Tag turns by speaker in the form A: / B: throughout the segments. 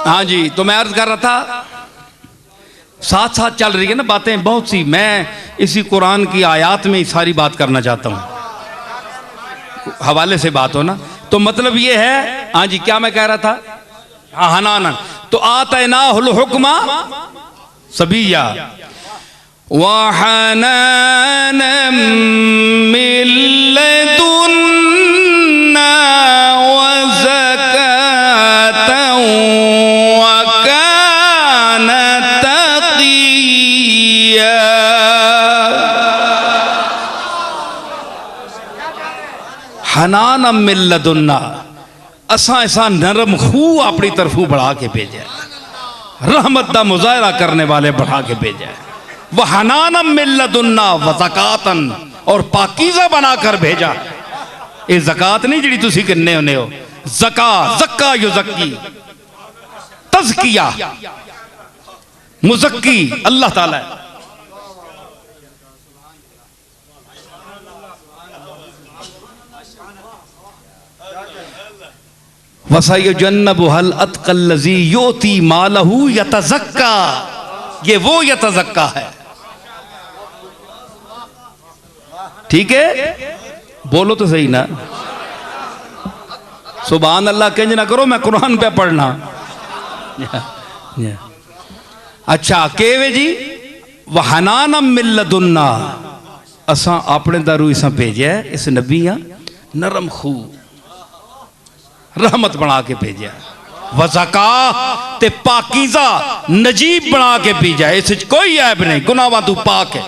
A: हाँ जी, तो मैं अर्ज कर रहा था साथ साथ चल रही है ना बातें बहुत सी। मैं इसी कुरान की आयत में सारी बात करना चाहता हूँ, हवाले से बात हो ना। तो मतलब ये है, हाँ जी क्या मैं कह रहा था, हाँ हनाना तो आतैनाहुल हुक्मा सबीया वहनानम मिन लदुन्ना वज़कातन वकान तक़िया। हनानम मिन लदुन्ना, असा ऐसा नरम खू अपनी तरफों बढ़ा के भेजा, रहमत का मुजाहरा करने वाले बढ़ा के भेजा। वह हनानम मिन लदुन्ना व ज़कातन, और पाकीज़ा बनाकर भेजा। ये ज़कात नहीं जिहड़ी तुसी किन्ने होने हो, ज़का ज़क्का युज़क्की, तज़किया मुज़क्की अल्लाह ताला है। वसयजुन्नबुहल अत्क़ल्लज़ी योती मालहू यतज़क्का, ये वो यतज़क्का है। ठीक है, बोलो तो सही ना, सुभान अल्लाह कंज ना करो, मैं कुरान पे पढ़ना। अच्छा केवे जी, वहनानम मिन लदुन्ना, असा अपने दारू इसा भेजा इस नबी नरम खू रहमत बना के भेजा, वज़का ते पाकीज़ा नजीब बना के भेजा, इस कोई ऐब नहीं, गुनाह तू पाक है।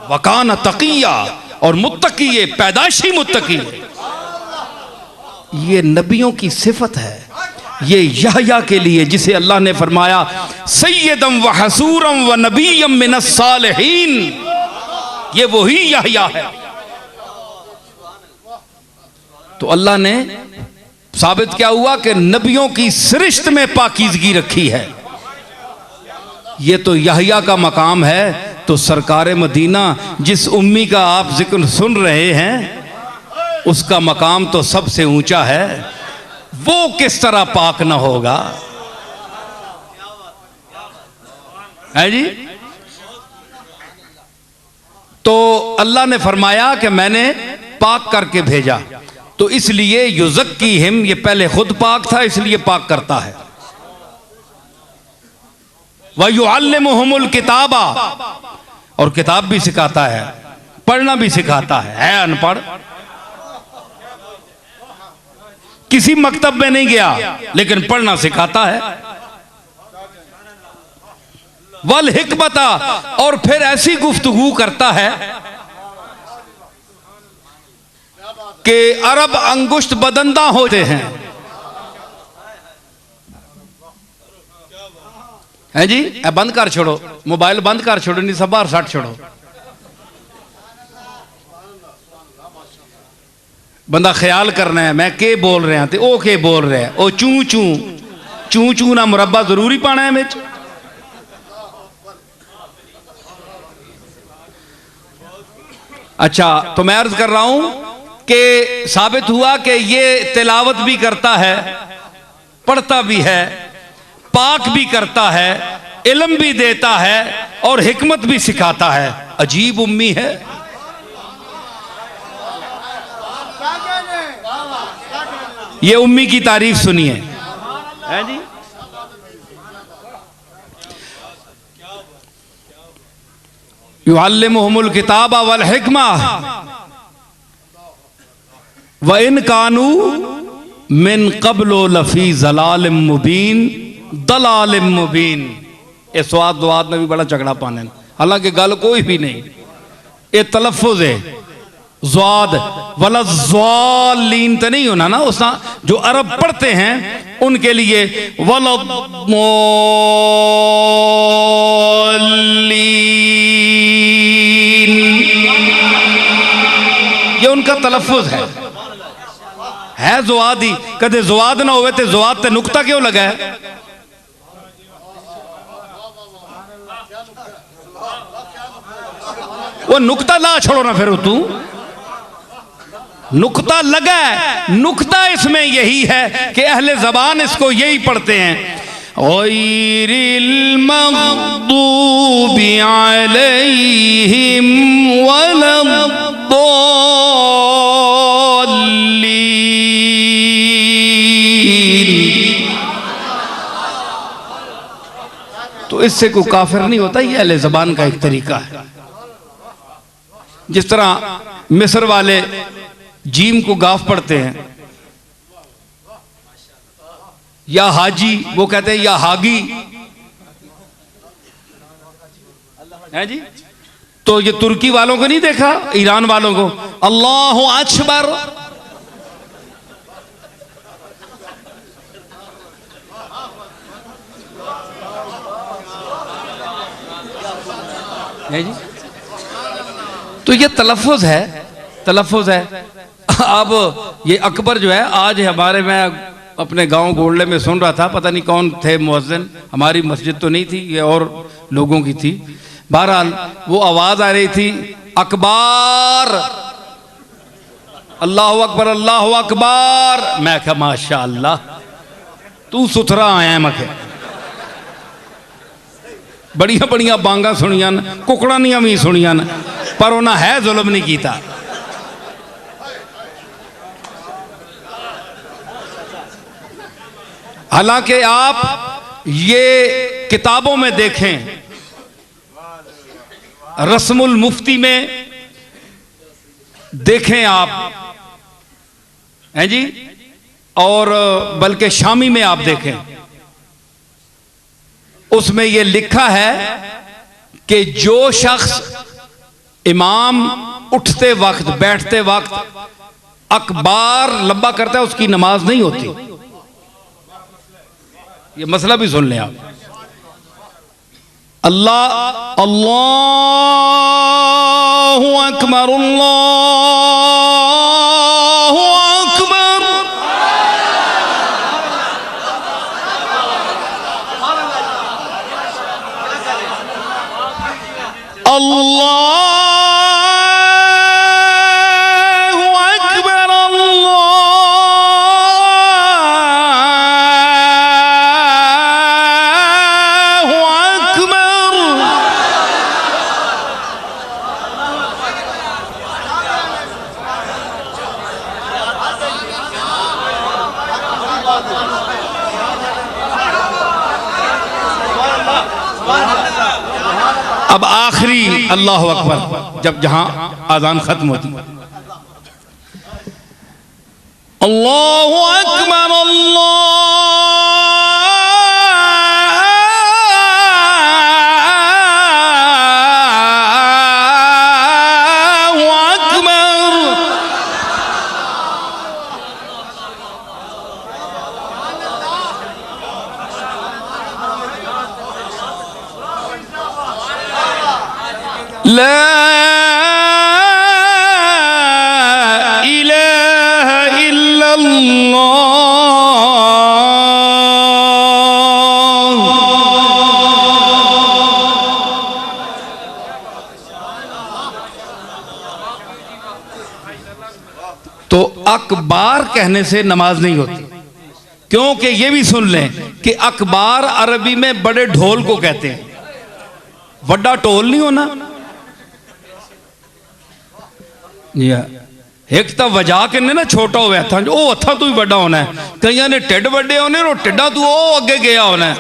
A: वकान तक़िया, और मुत्तकी है, पैदाइशी मुत्तकी है। ये नबियों की सिफत है। ये यहया के लिए जिसे अल्लाह ने फरमाया सय्यदम व हसूरम व नबिय्यम मिनस सालिहीन, ये वही यहया है। तो अल्लाह ने साबित क्या हुआ कि नबियों की सरिश्त में पाकीज़गी रखी है। ये तो यहया का मकाम है। तो सरकार मदीना जिस उम्मी का आप जिक्र सुन रहे हैं, उसका मकाम तो सबसे ऊंचा है, वो किस तरह पाक ना होगा, है जी। तो अल्लाह ने फरमाया कि मैंने पाक करके भेजा, तो इसलिए युज़क्कीहिम, ये पहले खुद पाक था इसलिए पाक करता है। व युअल्लिमुहुमुल किताबा, और किताब भी सिखाता है, पढ़ना भी सिखाता है अनपढ़, किसी मकतब में नहीं गया लेकिन पढ़ना सिखाता है। वल हिकमता, और फिर ऐसी गुफ्तगू करता है कि अरब अंगुष्ठ बदंदा होते हैं, है जी। बंद कर छोड़ो मोबाइल, बंद कर छोड़ो, नहीं सब बाहर सट छोड़ो। बंदा ख्याल करना है मैं के बोल रहा ते ओ के बोल रहा है, ओ चू चू चू चू ना मुरब्बा जरूरी पाना है बिच। अच्छा तो मैं अर्ज कर रहा हूं कि साबित हुआ कि ये तिलावत भी करता है, पढ़ता भी है, पाक भी करता है, इल्म भी देता है और हिकमत भी सिखाता है। अजीब उम्मी है। ये उम्मी की तारीफ सुनिए, है जी। युअल्लिमुहुमुल किताबा वल हिकमा व इन कानू मिन क़ब्लु लफ़ी ज़लालिम मुबीन, दलालिम मुबीन। ये स्वाद दुआद में भी बड़ा झगड़ा पाने, हालांकि गल कोई भी नहीं, ये तलफ़ुज़ है। ज़्वाद वला ज़्वालीन तो नहीं होना ना, उस जो अरब पढ़ते हैं उनके लिए वला ज़्वालीन, ये उनका तलफ़ुज़ है ज़्वाद ही। कदे ज़्वाद ना होवे तो ज़्वाद ते नुक्ता क्यों लगा है? वो नुक्ता ला छोड़ो ना फिर तू। नुक्ता लगा है। नुक्ता इसमें यही है कि अहले ज़बान इसको यही पढ़ते हैं, गैरिल मग़दूबि अलैहिम वलद्दॉल्लीन। तो इससे कोई काफिर नहीं होता, ये अहले ज़बान का एक तरीका है। जिस तरह मिस्र वाले जीम को गाफ पढ़ते हैं, या हाजी, वो कहते हैं या हागी है जी। तो ये तुर्की वालों को नहीं देखा, ईरान वालों को अल्लाहु अकबर, है जी। तो ये तलफ़ुज़ है, तलफ़ुज़ है। अब ये अकबर जो है, आज हमारे, मैं अपने गांव गोड़ले में सुन रहा था, पता नहीं कौन थे मुअज्जिन, हमारी मस्जिद तो नहीं थी, ये और लोगों की थी। बहरहाल वो आवाज़ आ रही थी, अकबर, अल्लाहु अकबर, अल्लाहु अकबर। मैं कहा माशा अल्लाह, तू सुथरा आया। मैं बड़िया बड़िया बांगा सुनिया, कुकड़ानियां भी सुनिया, पर उन्हें है जुल्म नहीं किया। हालांकि आप ये किताबों में देखें, रस्मुल मुफ्ती में देखें आप, हैं जी, और बल्कि शामी में आप देखें, उसमें यह लिखा है कि जो शख्स इमाम उठते वक्त बैठते वक्त अकबार लंबा करता है, उसकी नमाज नहीं होती। ये मसला भी सुन लें आप। अल्लाह, अल्लाहु अकबर, अल्लाहु अकबर, अल्लाह अब आखिरी अल्लाह अकबर, जब जहां आजान खत्म होती, अल्लाहु अकबर, अल्लाहु अकबर, ला इलाहा इल्लल्लाह। तो अकबार कहने से नमाज नहीं होती, क्योंकि ये भी सुन लें कि अकबार अरबी में बड़े ढोल को कहते हैं। वड्डा ढोल नहीं होना, एक तो वजा के ना छोटा हो हथा, वो हथा तू ही बड़ा होना है। कई ने टिड वड्डे होने, और टिड्डा तू वो अगे गया होना है।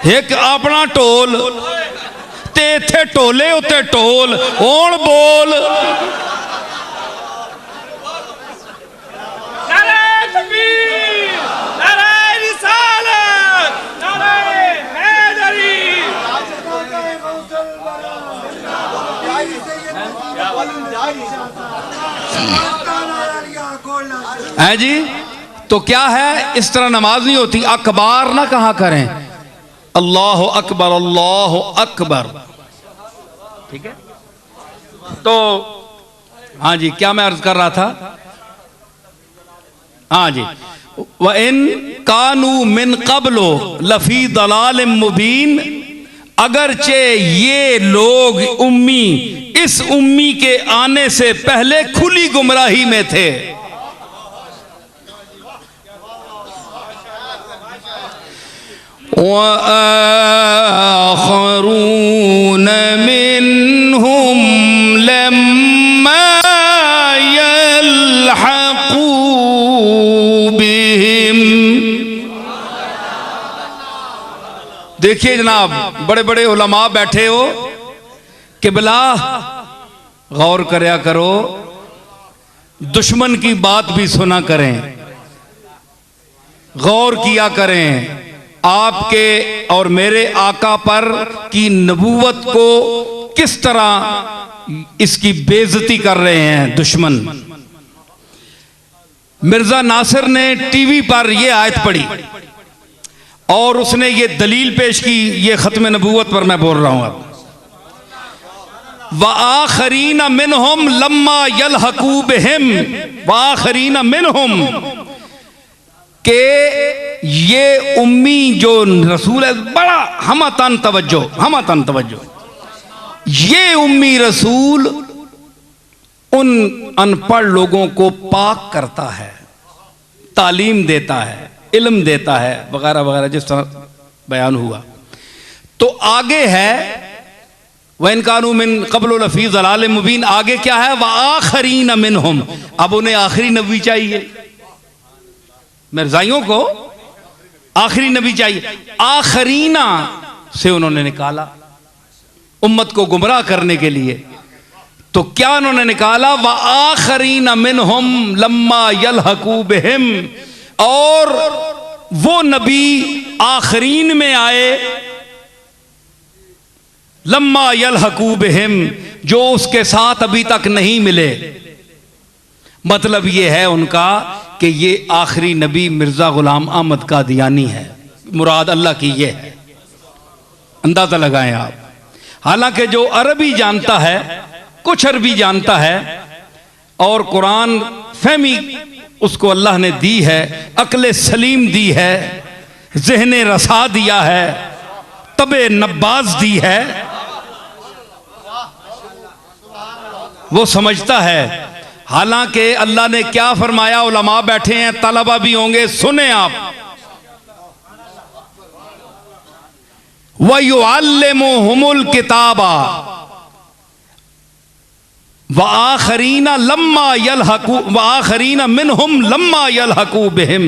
A: एक अपना ढोल ते इत्थे ढोले उत्ते ढोल, हुण बोल। है जी। तो क्या है, इस तरह नमाज नहीं होती। अकबार ना कहा करें, अल्लाह अकबर, अल्लाह अकबर। ठीक है। तो हाँ जी, क्या मैं अर्ज कर रहा था? हाँ जी, व इन कानू मिन कब्लो लफी दलाल मुबीन, अगरचे ये लोग उम्मी इस उम्मी के आने से पहले खुली गुमराही में थे। वआखरून मिनहुम लम्मा यल्हक़ू बिहिम। देखिए जनाब, बड़े बड़े उलमा बैठे हो, किबला गौर करया करो, दुश्मन की बात भी सुना करें, गौर किया करें। आपके और मेरे आका पर की नबूवत को किस तरह इसकी बेइज्जती कर रहे हैं दुश्मन। मिर्जा नासिर ने टीवी पर यह आयत पढ़ी और उसने ये दलील पेश की, ये खत्म नबूवत पर मैं बोल रहा हूं अब। वआखरीन मिनहुम लम्मा यल्हक़ू बिहिम, वआखरीन मिनहुम, के ये उम्मी जो रसूल है, बड़ा हमतन तवज्जो, ये उम्मी रसूल उन अनपढ़ लोगों को पाक करता है, तालीम देता है, इल्म देता है, वगैरह वगैरह जिस तरह बयान हुआ। तो आगे है वइन कानू मिन क़ब्ल लफ़ी ज़लालिम मुबीन, आगे क्या है, वआखरीन मिनहुम। अब उन्हें आखिरी नबी चाहिए, मिर्जाइयों को आखिरी नबी चाहिए। आखरीना से उन्होंने निकाला उम्मत को गुमराह करने के लिए। तो क्या उन्होंने निकाला, व आखरीना मिनहुम लम्मा यल्हक़ू बिहिम, और वो नबी आखरीन में आए, लम्मा यल्हक़ू बिहिम, जो उसके साथ अभी तक नहीं मिले। मतलब ये है उनका कि ये आखिरी नबी मिर्जा गुलाम अहमद कादियानी है, मुराद अल्लाह की ये है। अंदाजा लगाएं आप। हालांकि जो अरबी जानता है, कुछ अरबी जानता है और कुरान फहमी उसको अल्लाह ने दी है, अक्ल सलीम दी है, ज़हन रसा दिया है, तबे नब्बाज दी है, वो समझता है। हालांकि अल्लाह ने क्या फरमाया, उलमा बैठे हैं, तलबा भी होंगे, सुने आप। वयुअल्लिमुहुमुल किताबा वआखरीना लम्मा यल्हक़ू, वआखरीना मिनहुम लम्मा यल्हक़ू बिहिम,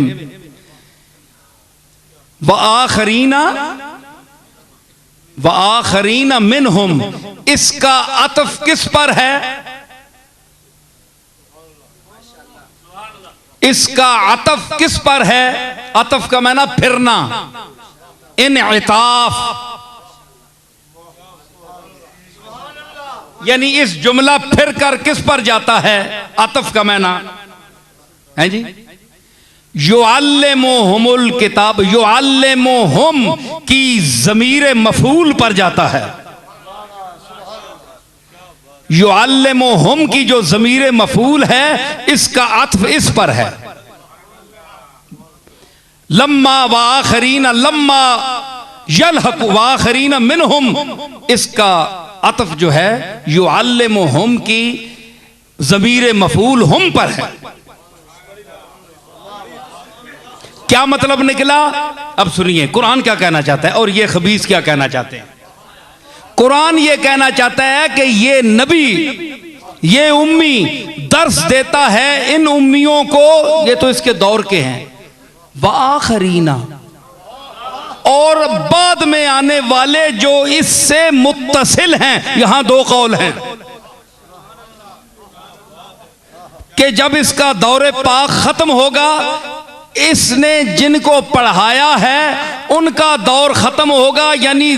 A: वआखरीना मिनहुम। इसका अतफ किस पर है, इसका अतफ किस पर है, अतफ का माना फिरना, इनइताफ, यानी इस जुमला फिर कर किस पर जाता है, अतफ का माना है जी। युअल्लिमुहुमुल किताब, युअल्लिमुहुम की ज़मीर मफ़ूल पर जाता है। युअल्लिमुहुम की जो ज़मीर मफ़ूल है, इसका अत्फ़ इस पर है। लम्मा वआखरीन लम्मा यल्हक़ू वआखरीन मिनहुम, इसका अत्फ़ जो है युअल्लिमुहुम की ज़मीर मफ़ूल हुम पर है। क्या मतलब निकला, अब सुनिए कुरान क्या कहना चाहता है और ये खबीस क्या कहना चाहते हैं। कुरान ये कहना चाहता है कि ये नबी, ये उम्मी दर्स देता है इन उम्मियों को, ये तो इसके दौर के हैं, वआखरीना, और बाद में आने वाले जो इससे मुत्तसिल हैं। यहां दो कौल हैं कि जब इसका दौरे पाक खत्म होगा, इसने जिनको पढ़ाया है उनका दौर खत्म होगा, यानी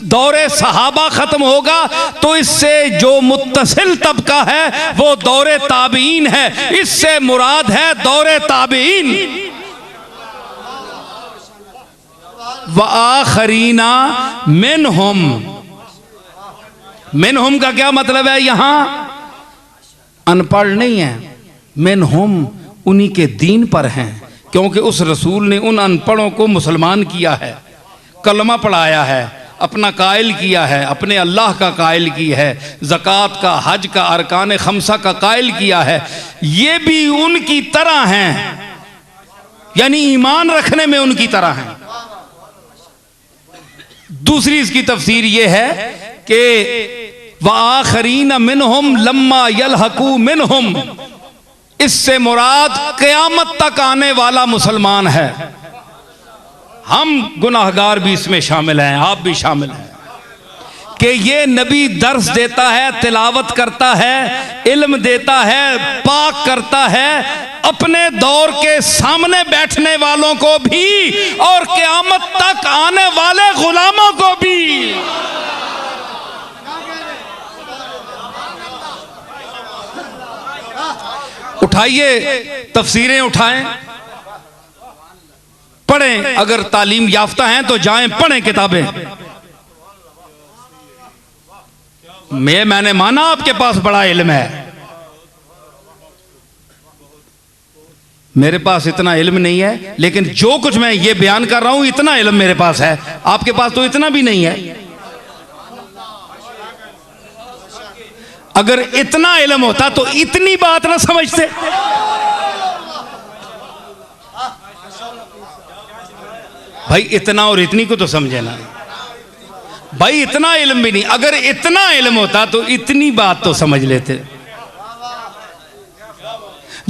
A: दौरे सहाबा खत्म होगा, तो इससे जो मुत्तसिल तबका है वो दौरे ताबीन है। इससे मुराद है दौरे ताबीन। व आखरीना मिनहुम, मिनहुम का क्या मतलब है, यहां अनपढ़ नहीं है, मिनहुम उन्हीं के दीन पर हैं, क्योंकि उस रसूल ने उन अनपढ़ों को मुसलमान किया है, कलमा पढ़ाया है, अपना कायल किया है, अपने अल्लाह का कायल की है, ज़कात का, हज का, अरकान खमसा का कायल किया है, ये भी उनकी तरह हैं, यानी ईमान रखने में उनकी तरह हैं। दूसरी इसकी तफसीर ये है कि वआखरीन मिनहुम लम्मा यलहकू मिनहुम, इससे मुराद क़यामत तक आने वाला मुसलमान है। हम गुनाहगार भी इसमें शामिल हैं, आप भी शामिल हैं कि ये नबी दर्स देता है, तिलावत करता है, इल्म देता है, पाक करता है अपने दौर के सामने बैठने वालों को भी और क़यामत तक आने वाले गुलामों को भी। उठाइए तफसीरें उठाएं, पढ़ें, अगर तालीम याफ्ता हैं तो जाएं पढ़ें किताबें। मैंने माना आपके पास बड़ा इल्म है, मेरे पास इतना इल्म नहीं है, लेकिन जो कुछ मैं ये बयान कर रहा हूं इतना इल्म मेरे पास है, आपके पास तो इतना भी नहीं है। अगर इतना इल्म होता तो इतनी बात ना समझते। भाई इतना और इतनी को तो समझे ना भाई, इतना इल्म भी नहीं, अगर इतना इल्म होता तो इतनी बात तो समझ लेते।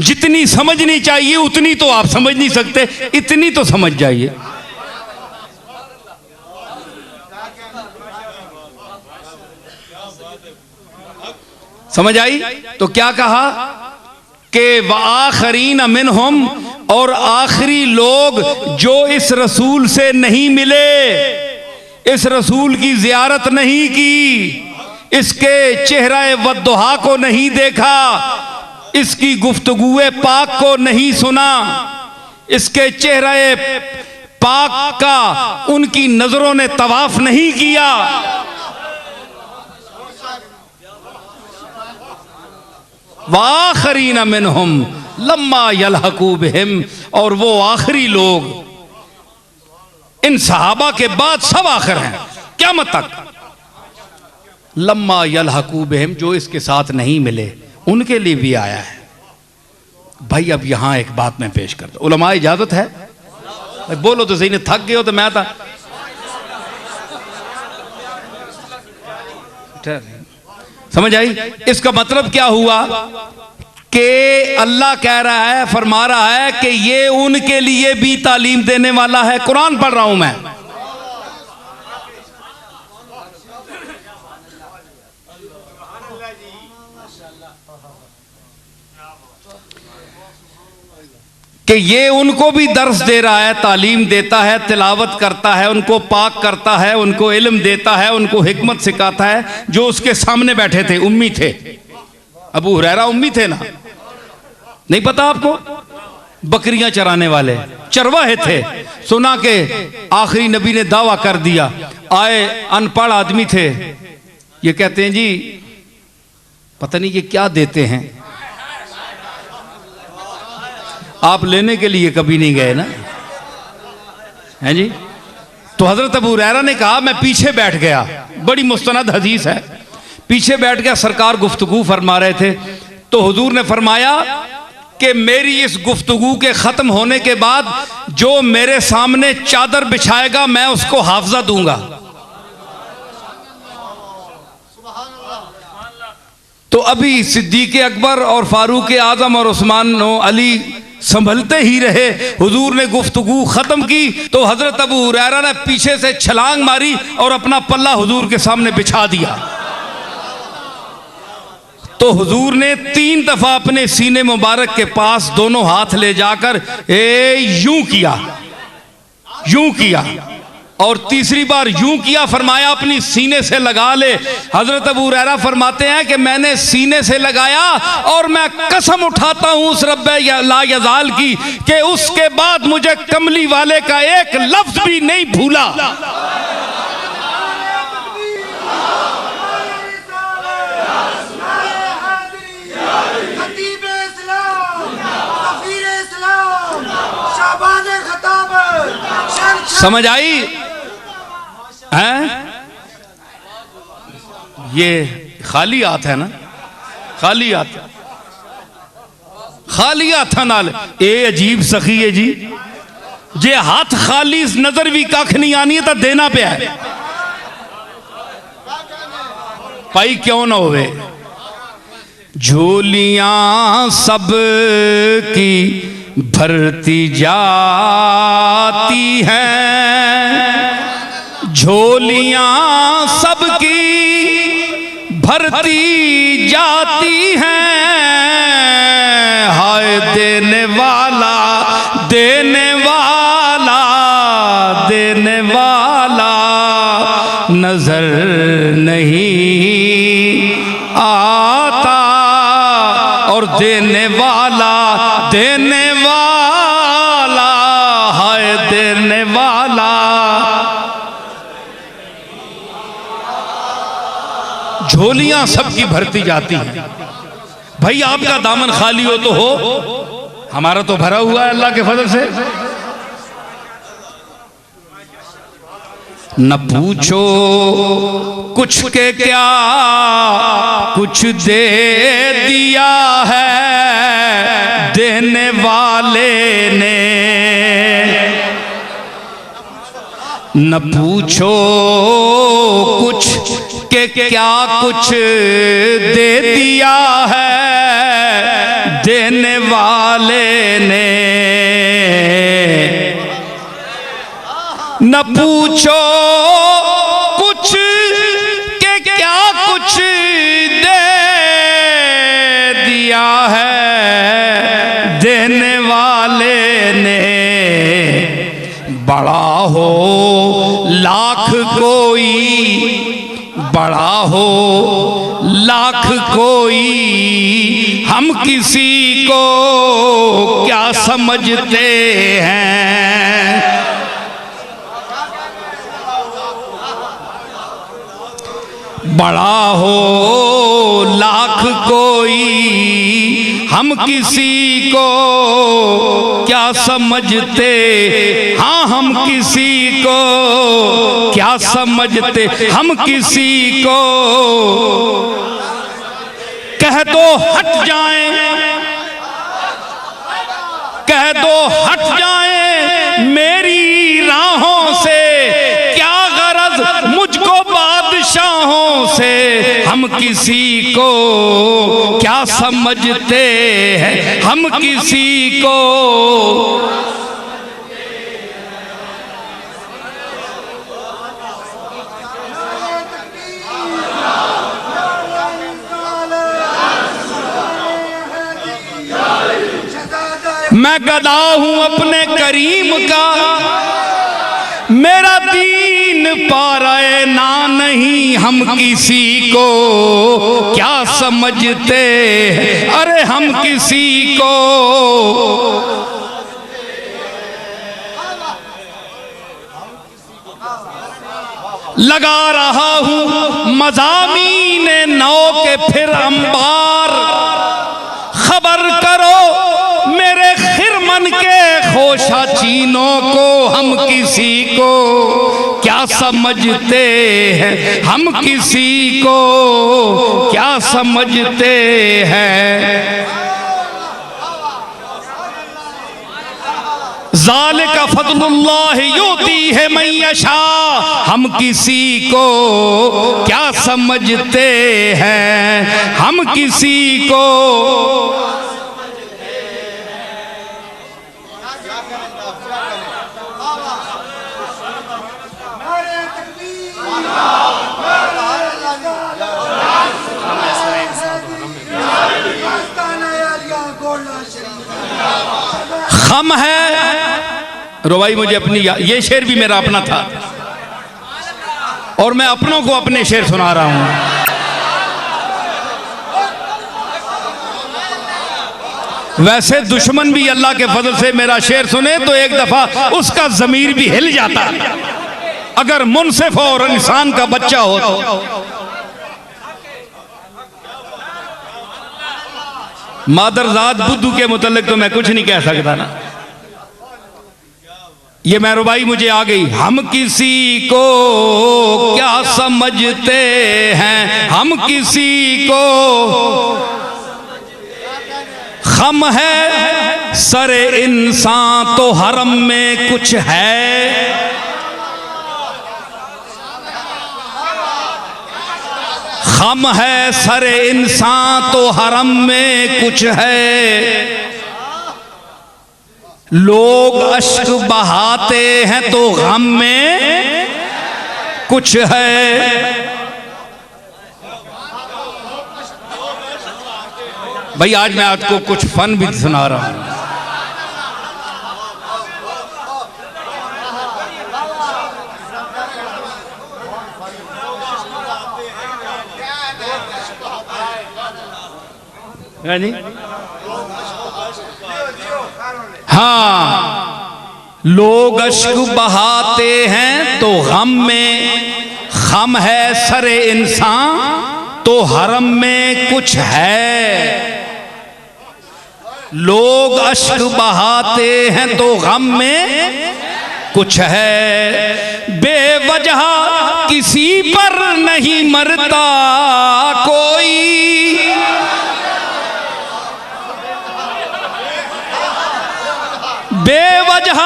A: जितनी समझनी चाहिए उतनी तो आप समझ नहीं सकते, इतनी तो समझ जाइए। समझ आई? तो क्या कहा कि वआखरीन मिनहुम, और आखिरी लोग जो इस रसूल से नहीं मिले, इस रसूल की जियारत नहीं की, इसके चेहरे वद्दुहा को नहीं देखा, इसकी गुफ्तगुए पाक को नहीं सुना, इसके चेहरे पाक का उनकी नजरों ने तवाफ नहीं किया, वाखरीन मिनहुम लम्मा यलहकू बिहिम, और वो आखिरी लोग, इन सहाबा के बाद सब आखिर हैं क़यामत तक, लम्मा यलहकू बिहिम, जो इसके साथ नहीं मिले उनके लिए भी आया है। भाई अब यहां एक बात मैं पेश करता हूं, उलमा इजाजत है? भाई बोलो तो सही, ने थक गए हो तो मैं था। समझ आई? इसका मतलब क्या हुआ कि अल्लाह कह रहा है, फरमा रहा है कि ये उनके लिए भी तालीम देने वाला है। कुरान पढ़ रहा हूं मैं, कि ये उनको भी दर्स दे रहा है, तालीम देता है, तिलावत करता है, उनको पाक करता है, उनको इल्म देता है, उनको हिकमत सिखाता है। जो उसके सामने बैठे थे उम्मी थे, अबू हुरैरा उम्मी थे ना, नहीं पता आपको? बकरियां चराने वाले चरवाहे थे। सुना के आखिरी नबी ने दावा कर दिया, आए अनपढ़ आदमी थे, ये कहते हैं जी पता नहीं ये क्या देते हैं, आप लेने के लिए कभी नहीं गए ना, हैं जी? तो हजरत अबू हुरैरा ने कहा मैं पीछे बैठ गया, बड़ी मुस्तनद हदीस है, पीछे बैठ गया, सरकार गुफ्तगू फरमा रहे थे, तो हुजूर ने फरमाया कि मेरी इस गुफ्तगू के खत्म होने के बाद जो मेरे सामने चादर बिछाएगा मैं उसको हाफजा दूंगा। तो अभी सिद्दीक अकबर और फारूक आजम और उस्मान अली संभलते ही रहे, हुजूर ने गुफ्तगू खत्म की तो हजरत अबू हुरैरा ने पीछे से छलांग मारी और अपना पल्ला हुजूर के सामने बिछा दिया। तो हुजूर ने 3 दफा अपने सीने मुबारक के पास दोनों हाथ ले जाकर यूं किया, यूं किया, और तीसरी बार यूं किया, फरमाया अपनी सीने से लगा ले। हजरत अबू हुरैरा फरमाते हैं कि मैंने सीने से लगाया और मैं कसम उठाता हूं उस रब्बे ला यज़ाल की कि उसके बाद मुझे कमली वाले का एक लफ्ज भी नहीं भूला। समझ आई? हैं? ये खाली हाथ है ना, खाली हाथ, खाली हाथ नाल ये अजीब सखी है जी, जे हाथ खाली नजर भी कख नहीं आनी है तो देना पे है भाई, क्यों ना होवे। झोलियां सब की भरती जाती हैं, झोलियां सबकी भरती जाती हैं, हाय देने वाला देने वाला देने वाला नजर नहीं आता, और देने वाला हाय देने वाला। झोलियां सबकी भरती जाती हैं। भाई आपका दामन खाली हो तो हो, हमारा तो भरा हुआ है अल्लाह के फजल से। न पूछो कुछ के क्या कुछ दे दिया है देने वाले ने, न पूछो कुछ के क्या कुछ दे दिया है देने वाले ने, न पूछो कुछ के क्या कुछ दे दिया है देने वाले ने, बड़ा हो लाख कोई, बड़ा हो लाख कोई, हम किसी को क्या समझते हैं। बड़ा हो लाख कोई, हम किसी को क्या समझते, हाँ हम किसी को क्या समझते, हम किसी को कह दो हट जाएं, कह दो हट जाएं मेरी राहों से, क्या गरज मुझको बादशाहों से, हम किसी को क्या समझते हैं, हम किसी को मैं गदा हूं अपने करीम का, मेरा दीन पाराए ना नहीं, हम किसी को क्या समझते हैं, अरे हम किसी को लगा रहा हूं मज़ामीने नौ के फिर अंबार, खबर करो मेरे खिरमन के खोशा चीनों को, हम किसी को क्या समझते हैं, हम किसी को क्या समझते हैं। ज़ालिका फ़ज़्लुल्लाह युती है मन यशा, हम किसी को क्या समझते हैं, हम किसी को खम है। रुबाई मुझे अपनी, ये शेर भी मेरा अपना था और मैं अपनों को अपने शेर सुना रहा हूं। वैसे दुश्मन भी अल्लाह के फजल से मेरा शेर सुने तो एक दफा उसका जमीर भी हिल जाता, अगर मुनसिफ हो और इंसान का बच्चा हो तो। मादरजाद बुद्धू के मुतल्लिक तो मैं कुछ नहीं कह सकता ना। ये महरुबाई मुझे आ गई। हम किसी को क्या समझते हैं, हम किसी को खम है सरे इंसान तो हरम में कुछ है। खम है सरे इंसान तो हरम में कुछ है। लोग अश्क बहाते हैं तो गम में कुछ है। भाई आज मैं आपको कुछ फन भी सुना रहा हूं। हाँ, लोग अश्क बहाते हैं तो गम में, खम है सरे इंसान तो हरम में कुछ है। लोग अश्क बहाते हैं तो गम में कुछ है। बेवजह किसी पर नहीं मरता कोई, बेवजह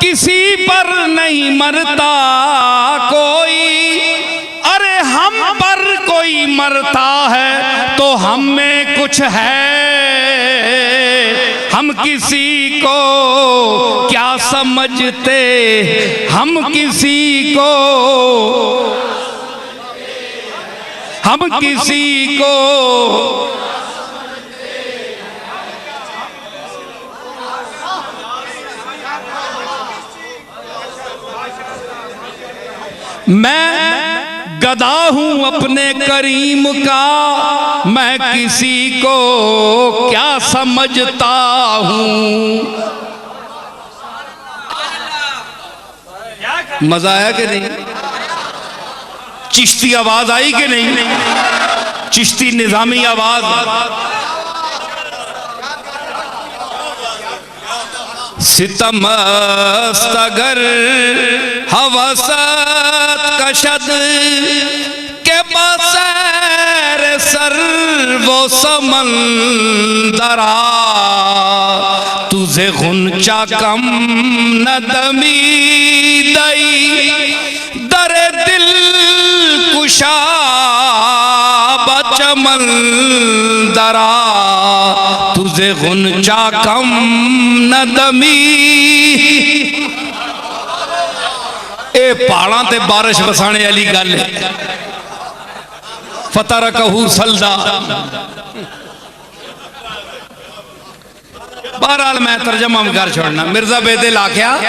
A: किसी पर नहीं मरता कोई। अरे हम पर कोई मरता है तो हम में कुछ है। हम किसी को क्या समझते, हम किसी को, हम किसी को मैं गदा हूं अपने करीम का, मैं किसी को क्या समझता हूं। मजा आया कि नहीं? चिश्ती आवाज आई कि नहीं? चिश्ती निजामी आवाज। सितम अगर हवसत कशद के बसैर सर वो समंदरा, तुझे गुंचा कम न दमी दई दरे दिल कुशा बचमन दरा, तुझे गुंचा कम न दमी। ए पहाड़ां ते बारिश वसाने वाली गल है। फतर कहू सलदा। बहरहाल मैं तर्जमा कर छोड़ना। मिर्जा बेदिल आख्या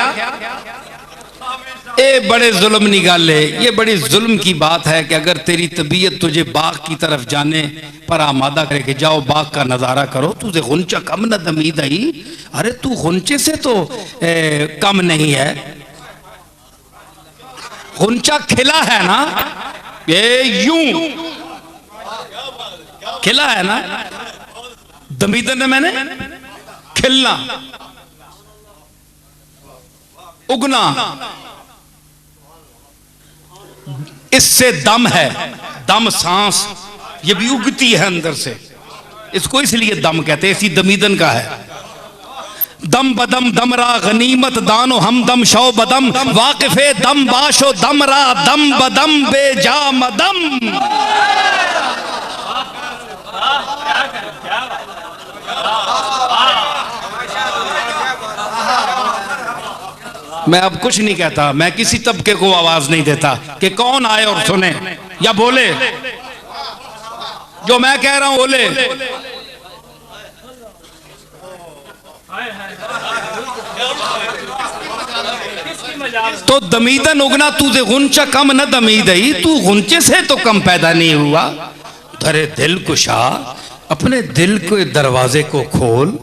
A: ये बड़े जुल्म की गल है, ये बड़ी जुल्म की बात है कि अगर तेरी तबीयत तुझे बाग की तरफ जाने पर आमादा करे कि जाओ बाग का नजारा करो, तुझे गुंचा कम न दमीद आई। अरे तू गुंचे से तो कम नहीं है। गुंचा खिला है ना, ये यूं खिला है ना, दमीदन ने मैंने खिलना, उगना, इससे दम है, दम सांस, ये भी उगती है अंदर से, इसको इसलिए दम कहते हैं, इसी दमीदन का है। दम बदम दमरा गनीमत दानो हम दम शौ बदम, वाकिफे दम बाशो दमरा दम बदम बेजा मदम। मैं अब कुछ नहीं कहता, मैं किसी तबके को आवाज नहीं देता कि कौन आए और सुने या बोले। जो मैं कह रहा हूं बोले। तो दमीदन उगना तुझे गुंचा कम न दमीद ही, तू गुंचे से तो कम पैदा नहीं हुआ। धरे दिल कुशा, अपने दिल के दरवाजे को खोल,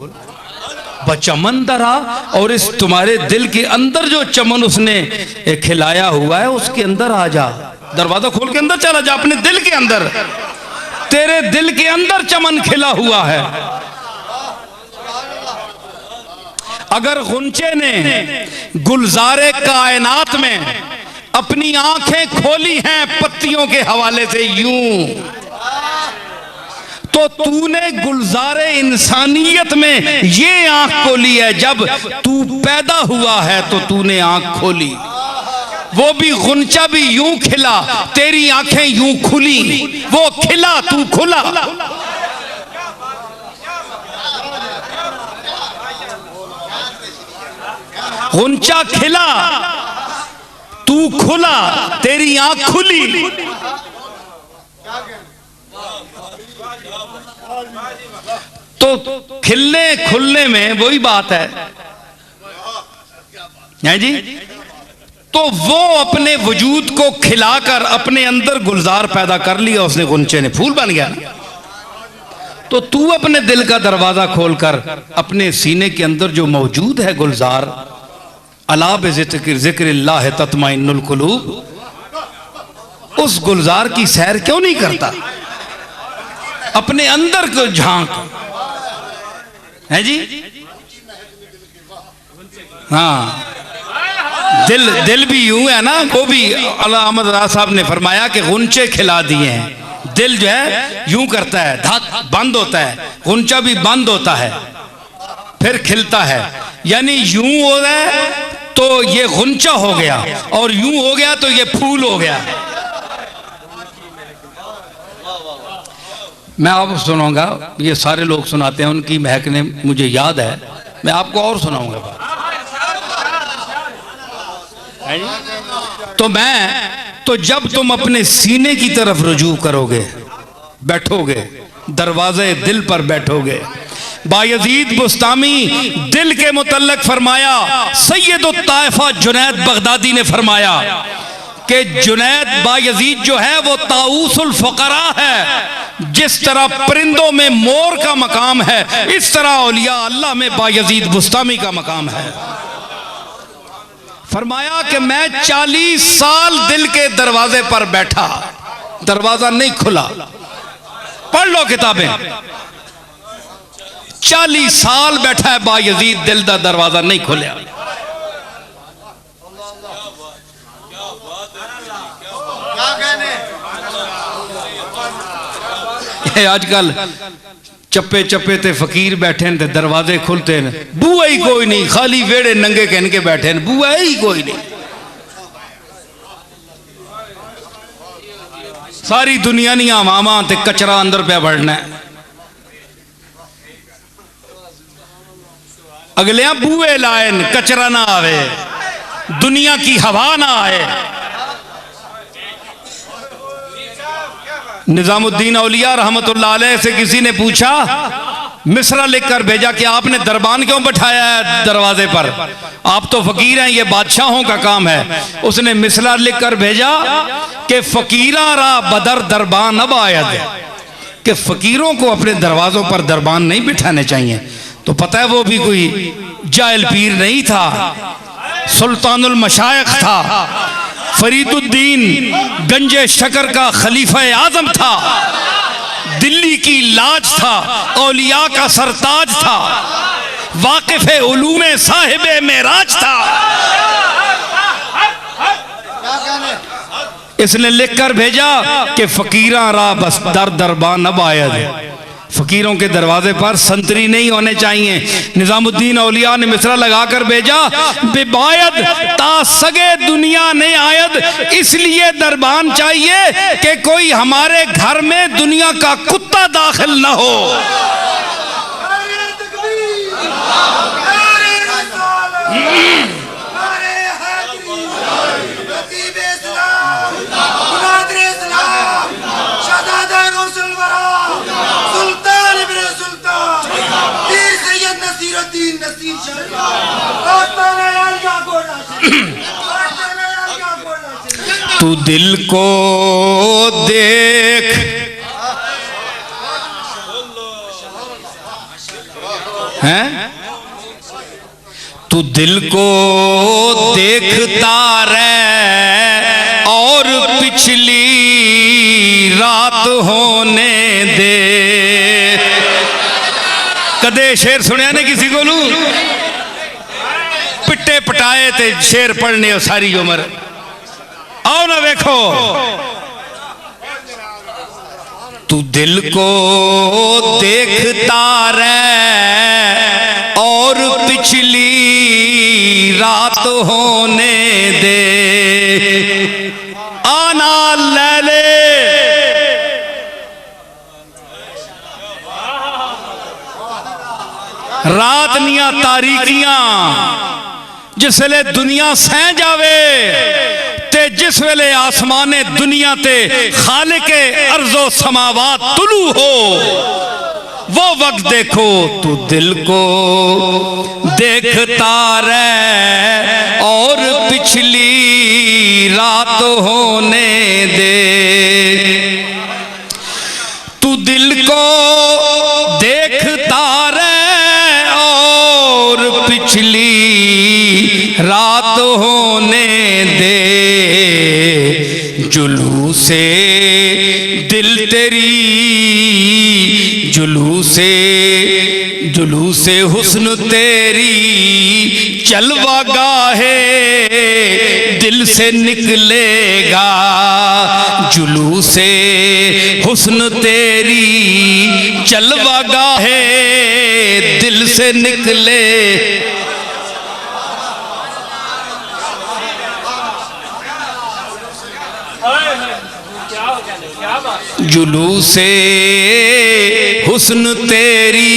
A: बचमन दरा, और इस तुम्हारे दिल के अंदर जो चमन उसने खिलाया हुआ है उसके अंदर आ जा। दरवाजा खोल के अंदर चला जा, अपने दिल के अंदर, तेरे दिल के अंदर चमन खिला हुआ है। अगर गुंचे ने गुलजारे कायनात में अपनी आंखें खोली हैं पत्तियों के हवाले से यूं, तो तूने गुलजारे इंसानियत में ये आंख खोली है। जब तू पैदा हुआ है तो तूने आंख खोली। वो भी गुंचा भी यूं खिला, तेरी आंखें यूं खुली। वो खिला, तू खुला। गुंचा खिला, तू खुला, तेरी आंख खुली। तो खिलने खुलने में वही बात है जी। तो वो अपने वजूद को खिलाकर अपने अंदर गुलजार पैदा कर लिया उसने, गुंचे ने फूल बन गया। तो तू अपने दिल का दरवाजा खोलकर अपने सीने के अंदर जो मौजूद है गुलजार, अला बिज़िक्रिल्लाह तत्माइन्नुल कुलूब, उस गुलजार की सैर क्यों नहीं करता? अपने अंदर को झांक है जी। हाँ, दिल भी यूं है ना। वो भी अल्लाह अहमद राज साहब ने फरमाया कि गुंचे खिला दिए हैं। दिल जो है यूं करता है, धक बंद होता है, गुंचा भी बंद होता है फिर खिलता है। यानी यूं हो रहा है तो ये गुंचा हो गया, और यूं हो गया तो ये फूल हो गया। मैं आपको सुनाऊंगा, ये सारे लोग सुनाते हैं, उनकी महक ने मुझे याद है, मैं आपको और सुनाऊंगा बात। तो जब तुम अपने सीने की तरफ रुजू करोगे, बैठोगे, दरवाजे दिल पर बैठोगे। बायजीद बुस्तामी दिल के मुतल्लक फरमाया, सैयदुत ताइफा जुनैद बगदादी ने फरमाया कि जुनैद बायजीद जो है वो ताऊसुल फुकरा है। जिस तरह परिंदों में मोर का मकाम है, इस तरह औलिया अल्लाह में बायजीद बुस्तामी का मकाम है। फरमाया कि मैं 40 साल दिल के दरवाजे पर बैठा, दरवाजा नहीं खुला। पढ़ लो किताबें। 40 साल बैठा है बायजीद, दिल का दरवाजा नहीं खुलिया। आजकल चप्पे चप्पे ते फकीर बैठे ते दरवाजे खुलते हैं, बुआ ही कोई नहीं, खाली वेड़े नंगे कहन के बैठे हैं, बुआ ही कोई नहीं। सारी दुनिया नहीं आवामा ते कचरा अंदर पे बढ़ना है। अगलियां बूए लाएन, कचरा ना आवे, दुनिया की हवा ना आए। निजामुद्दीन औलिया रहमतुल्लाह अलैह से किसी ने पूछा, मिसरा लिखकर भेजा कि आपने दरबान क्यों बैठाया है दरवाजे पर, आप तो फकीर हैं, ये बादशाहों का काम है। उसने मिसरा लिखकर भेजा कि फकीरा रा बदर दरबान अब आयद, कि फकीरों को अपने दरवाजों पर दरबान नहीं बिठाने चाहिए। तो पता है वो भी कोई जाहिल पीर नहीं था, सुल्तानुल मशाइख था, फरीदुद्दीन गंजे शकर का खलीफा आजम था, दिल्ली की लाज था, औलिया का सरताज था, वाकिफ़े उलूमे साहिबे मेराज था। इसने लिखकर भेजा कि फकीरा रा बस दर दरबान अब आयद, फकीरों के दरवाजे पर संतरी नहीं होने चाहिए। निजामुद्दीन औलिया ने मिसरा लगाकर भेजा, बेबायद ता सगे दुनिया ने आयद, इसलिए दरबान चाहिए कि कोई हमारे घर में दुनिया का कुत्ता दाखिल न हो। तू दिल को देख, हैं? तू दिल को देखता रहे और पिछली रात होने दे। कदे शेर सुनिया ने किसी को? पटाए ते शेर पढ़ने सारी उम्र। आओ ना देखो, तू दिल को देखता रह और पिछली रात होने दे, आना ले ले रात निया तारीकियां जिसले दुनिया सह जावे ते जिस वेले आसमाने दुनिया ते खालिके अर्जो समावात तुलू हो, वो वक्त देखो तू दिल को देखता रह और पिछली रात होने दे। तू दिल को देखता रह और पिछली रात होने दे, जुलूसे दिल तेरी जुलूसे हुस्न तेरी जलवा गाहे दिल से निकलेगा, जुलूसे हुस्न तेरी जलवा गाहे दिल से निकले। जुलूसे हुस्न तेरी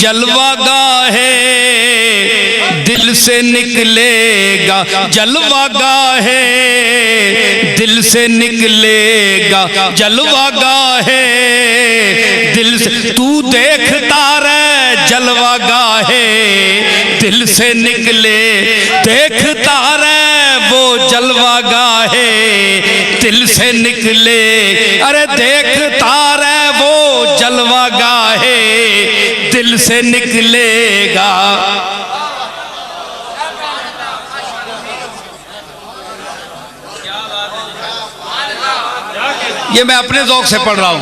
A: जलवा गाहे दिल से निकलेगा, जलवा गाहे दिल से निकलेगा, जलवा गाहे दिल से। तू देखता रह जलवा गाहे दिल से निकले, देखता रह वो जलवा गाहे दिल से निकले। अरे देखता रह वो जलवा गाहे दिल से निकलेगा। ये मैं अपने ज़ौक़ से पढ़ रहा हूं।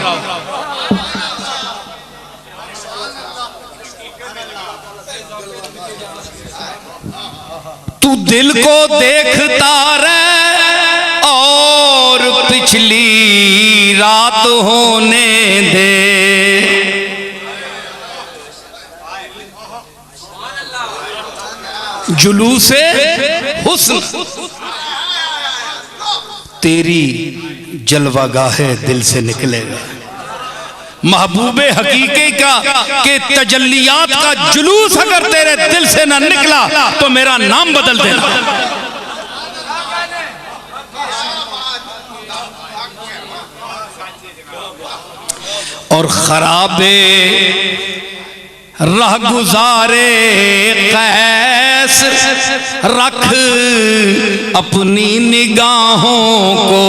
A: तू दिल को देखता रह और पिछली रात होने दे, जुलूसे हुस्न तेरी जलवागाहे दिल से निकलेगा। महबूबे हकीकी का के तजल्लियात का जुलूस अगर तेरे दिल से ना निकला तो मेरा नाम बदल देना। और खराबे राह गुजारे कैस रख अपनी निगाहों को।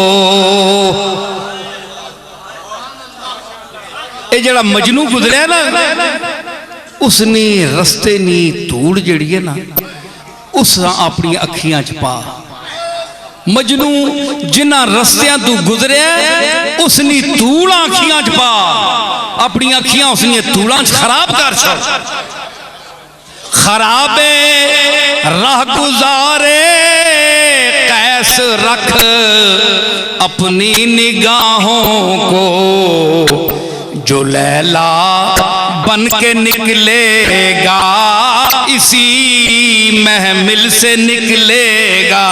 A: ये जड़ा मजनू गुजरिया ना, उसने रस्ते नी धूड़ जड़ी है ना उस अपनी अखियां च पा। मजनू जिन्ना रस्तियां तू गुजरिया उसनी धूड़ अखियां च पा, अपनी अखियां उसने धूड़ा खराब कर छड़। खराबे राह गुजारे कैस रख अपनी निगाहों को, जो लैला बन के निकलेगा इसी महमिल से निकलेगा,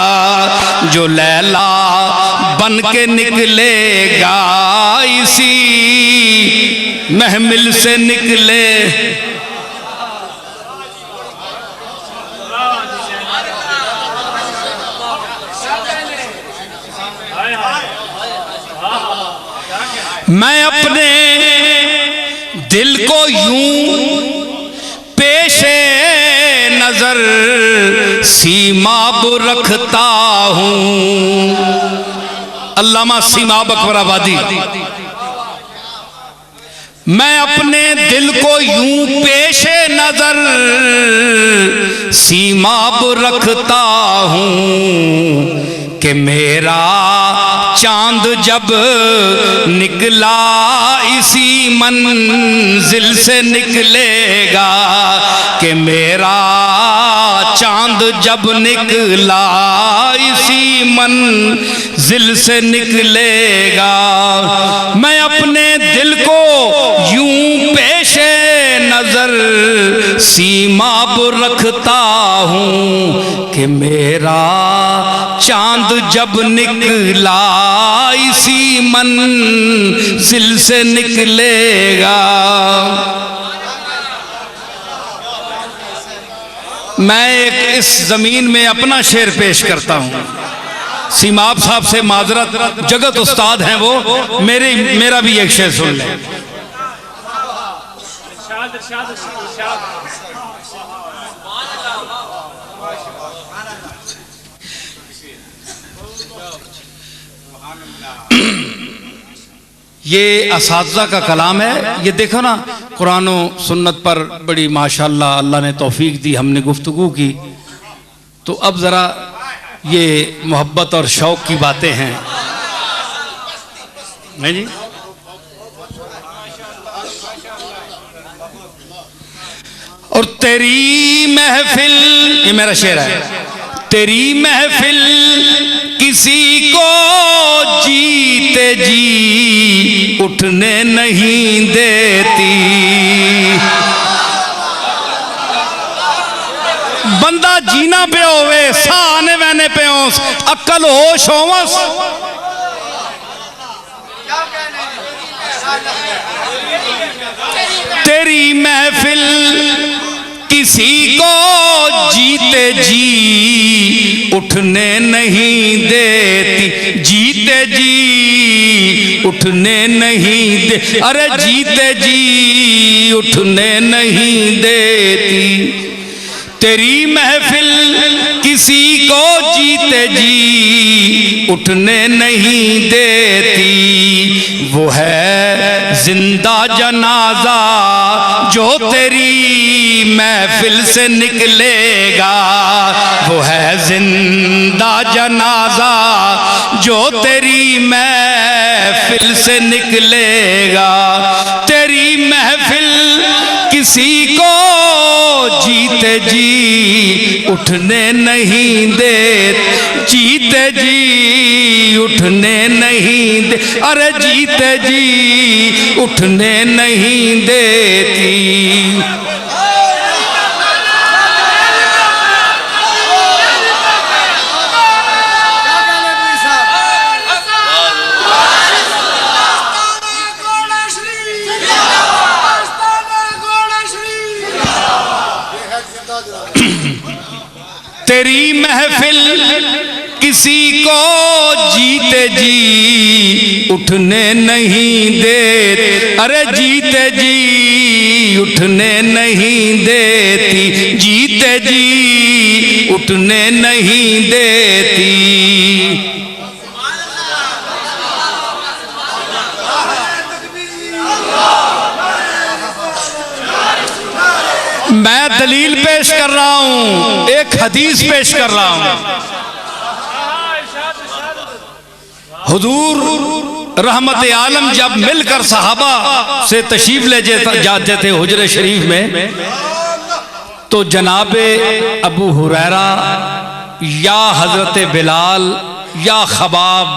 A: जो लैला बन के निकलेगा इसी महमिल से निकले। मैं अपने दिल को यूं पेशे नजर सीमाब रखता हूं। अल्लामा सीमाब अकबराबादी। मैं अपने दिल को यूं पेशे नजर सीमाब रखता हूं कि मेरा चांद जब निकला इसी मंजिल से निकलेगा, कि मेरा चांद जब निकला इसी मंजिल से निकलेगा। मैं अपने दिल को यूं पेशे नजर सीमा पर रखता हूँ कि मेरा चांद जब निकला इसी मंजिल से निकलेगा। मैं एक इस जमीन में अपना शेर पेश करता हूँ। सीमाब साहब से माजरत, जगत उस्ताद हैं वो, मेरा भी एक शेर सुन लें। ये असातिज़ा का कलाम है। ये देखो ना, कुरान और सुन्नत पर बड़ी माशाअल्लाह अल्लाह ने तौफीक दी, हमने गुफ्तगू की। तो अब ज़रा ये मोहब्बत और शौक़ की बातें हैं, नहीं जी। और तेरी महफिल, ये मेरा शेर है, तेरी महफिल किसी को जीते जी उठने नहीं देती। बंदा जीना पे होवे, साह आने वहने पे होस, अक्ल होश होवस, तेरी महफिल किसी को जीते जी उठने नहीं देती। जीते जी उठने नहीं दे, अरे जीते जी उठने नहीं देती। तेरी महफिल किसी को जीते जी उठने नहीं देती। वो है जिंदा जनाजा जो तेरी महफिल से निकलेगा। वो है जिंदा जनाजा जो तेरी महफिल से निकलेगा। तेरी महफिल किसी को जीते जी उठने नहीं दे, जीते जी उठने नहीं दे, अरे जीते जी उठने नहीं देती। तेरी महफिल किसी को जीते जी उठने नहीं दे, अरे जीते जी उठने नहीं देती। जीते जी उठने नहीं देती। मैं दलील पेश कर रहा हूं, एक हदीस पेश कर रहा हूं। हुजूर रहमत आलम जब मिलकर सहाबा से तशरीफ ले जाते थे हुजरे शरीफ में, तो जनाबे अबू हुरैरा या हजरत बिलाल या खबाब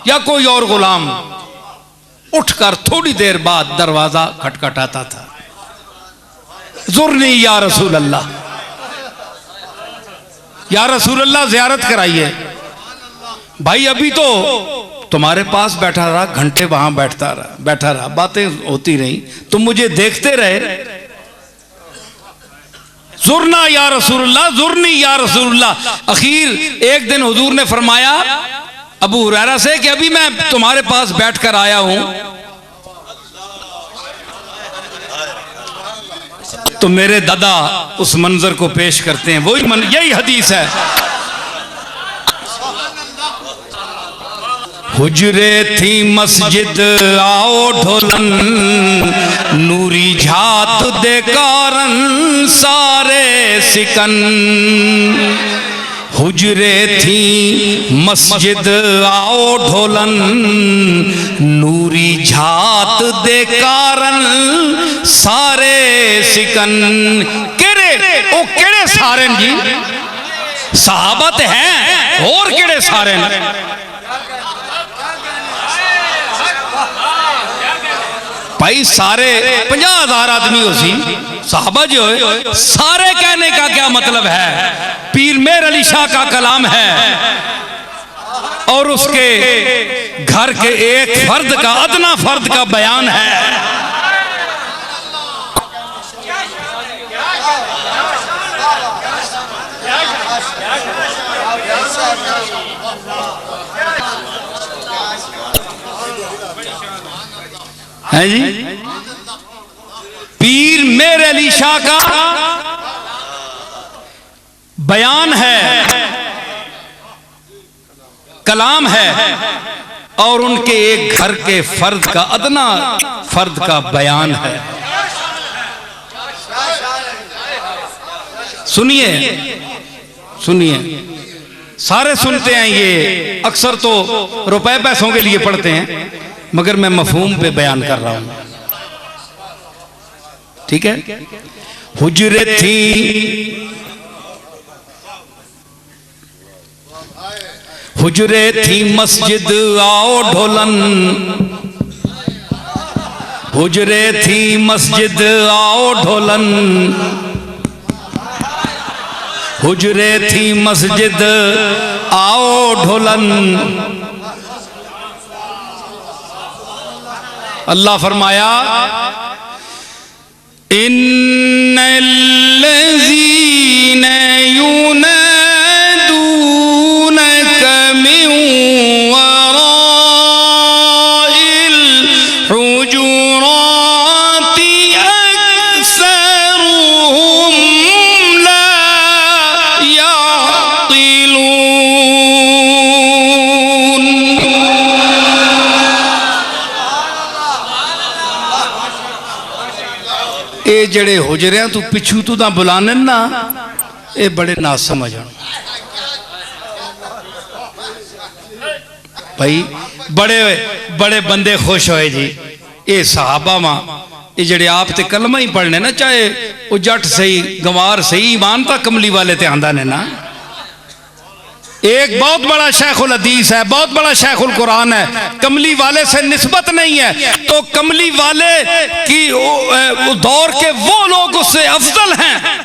A: या कोई और गुलाम उठकर थोड़ी देर बाद दरवाजा खटखटाता था। ज़ुरनी या रसूल अल्लाह, या रसूल अल्लाह ज़ियारत कराइए। भाई अभी तो तुम्हारे पास बैठा रहा, घंटे वहां बैठा रहा, बातें होती रही, तुम मुझे देखते रहे। ज़ुरना या रसूलुल्लाह, ज़ुरनी या रसूलुल्लाह। आखिर एक दिन हुजूर ने फरमाया अबू हुरैरा से कि अभी मैं तुम्हारे पास बैठकर आया हूं, तो मेरे दादा उस मंजर को पेश करते हैं। वही यही हदीस है। हुजरे थी मस्जिद आओ ढोलन, नूरी झात दे कारण सारे सिकन। हुजरे थी मस्जिद आओ ढोलन, नूरी झात दे कारण सारे सिकन। केड़े ओ केड़े सारे जी? सहाबत है और केड़े सारे ने। भाई सारे 50,000 आदमी हो सी साहबा जो है, सारे कहने का क्या मतलब है? पीर मेर अली शाह का कलाम है और उसके घर के एक फर्द का, अदना फर्द का बयान है। है जी, पीर मेरे अली शाह का बयान है, कलाम है और उनके एक घर के फर्द का, अदना फर्द का बयान है। सुनिए सुनिए, सारे सुनते हैं, ये अक्सर तो रुपए पैसों के लिए पढ़ते हैं, मगर मैं मफहूम पे बयान कर रहा हूं, ठीक है। हुजरे थी हुजरे थी मस्जिद आओ ढोलन, हुजरे थी मस्जिद आओ ढोलन, हुजरे थी मस्जिद आओ ढोलन। अल्लाह फरमाया इन्नल्लज़ीन यूनादूनक मिन वराइल हुजुराति अक्सरुहुम ला याक़िलून। ये जड़े हुजरियां तू पिछू तू दा बुलाने ना, ये बड़े ना समझ भाई, बड़े बड़े बंदे खुश होए जी। ये सहाबा मां ये जड़े आप ते कलमा ही पढ़ने ना, चाहे वो जट सही गंवार सही, ईमान तक कमली वाले ते आंदा ने ना। एक बहुत बड़ा शेखुल हदीस है, बहुत बड़ा शेखुल कुरान है, कमली वाले से निस्बत नहीं है, तो कमली वाले की दौर के वो लोग उससे अफजल हैं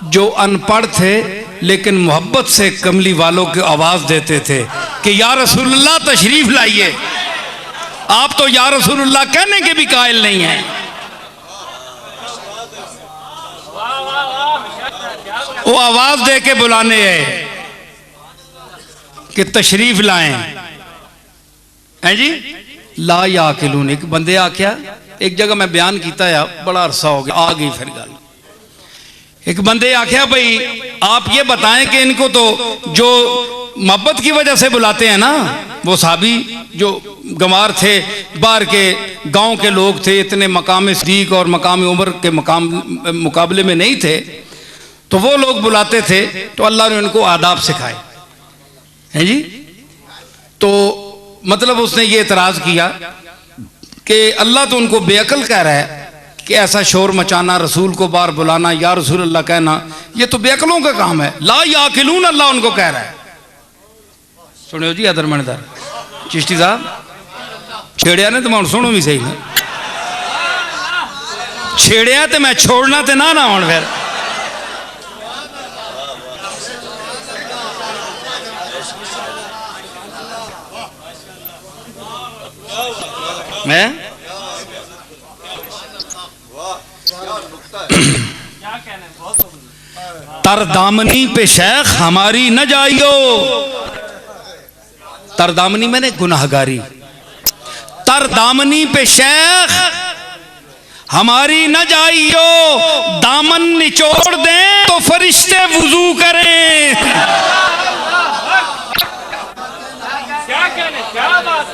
A: जो अनपढ़ थे लेकिन मोहब्बत से कमली वालों को आवाज देते थे कि या रसूलुल्लाह तशरीफ लाइए। आप तो या रसूलुल्लाह कहने के भी कायल नहीं हैं। वो आवाज दे के बुलाने है कि तशरीफ लाएं, है जी। ला याकिलून, एक बंदे आख्या, एक जगह मैं बयान किया है, बड़ा अरसा हो गया, आ गई फिर गल। एक बंदे आख्या भाई आप ये बताएं कि इनको तो जो मोहब्बत की वजह से बुलाते हैं ना, वो साहबी जो गंवार थे, बाहर के गांव के लोग थे, इतने मकाम सदीक और मकाम उमर के मुकाबले में नहीं थे, तो वो लोग बुलाते थे, तो अल्लाह ने उनको आदाब सिखाए, हैं जी। तो मतलब उसने ये एतराज किया कि अल्लाह तो उनको बेअकल कह रहा है कि ऐसा शोर मचाना, रसूल को बार बुलाना, या रसूल अल्लाह कहना, ये तो बेअकलों का काम है। ला याकिलून अल्लाह उनको कह रहा है। सुनियो जी अदर मनदर चिश्ती साहब छेड़िया ने तो मैं सुनो भी सही ना, छेड़िया तो मैं छोड़ना तो ना हूं फिर। मैं तरदामनी पे शेख हमारी न जाइयो, तरदामनी मैंने गुनाहगारी, तरदामनी पे शेख हमारी न जाइयो, दामन निचोड़ दें तो फरिश्ते वुजू करें। क्या कहने, क्या बात,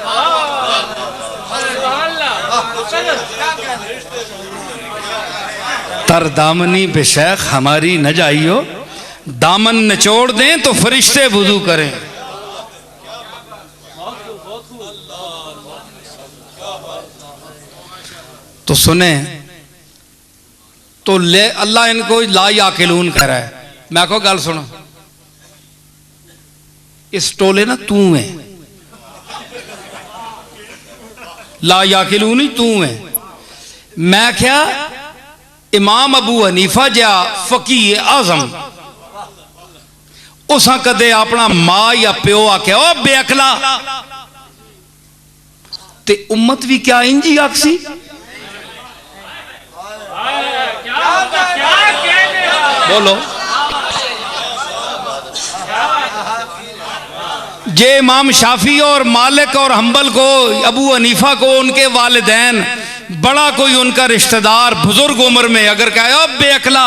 A: तरदामनी पे शेख हमारी न जाइयो, दामन निचोड़ दें तो फरिश्ते वुजू करें। तो सुने तो ले अल्लाह इनको ला याकिलून कह रहा है। मैं को गल सुनो, इस टोले ना तू है, ला याकिलून ही तू है। मैं क्या इमाम अबू हनीफा जा फकीह आजम उस कदे अपना मां या प्यो आख्या ओ बेअकला, ते उम्मत भी क्या इंजी आखसी। बोलो, जे इमाम शाफी और मालिक और हम्बल को, अबू हनीफा को उनके वालिदैन, बड़ा कोई उनका रिश्तेदार बुजुर्ग उम्र में अगर कहे ओ बेअकला,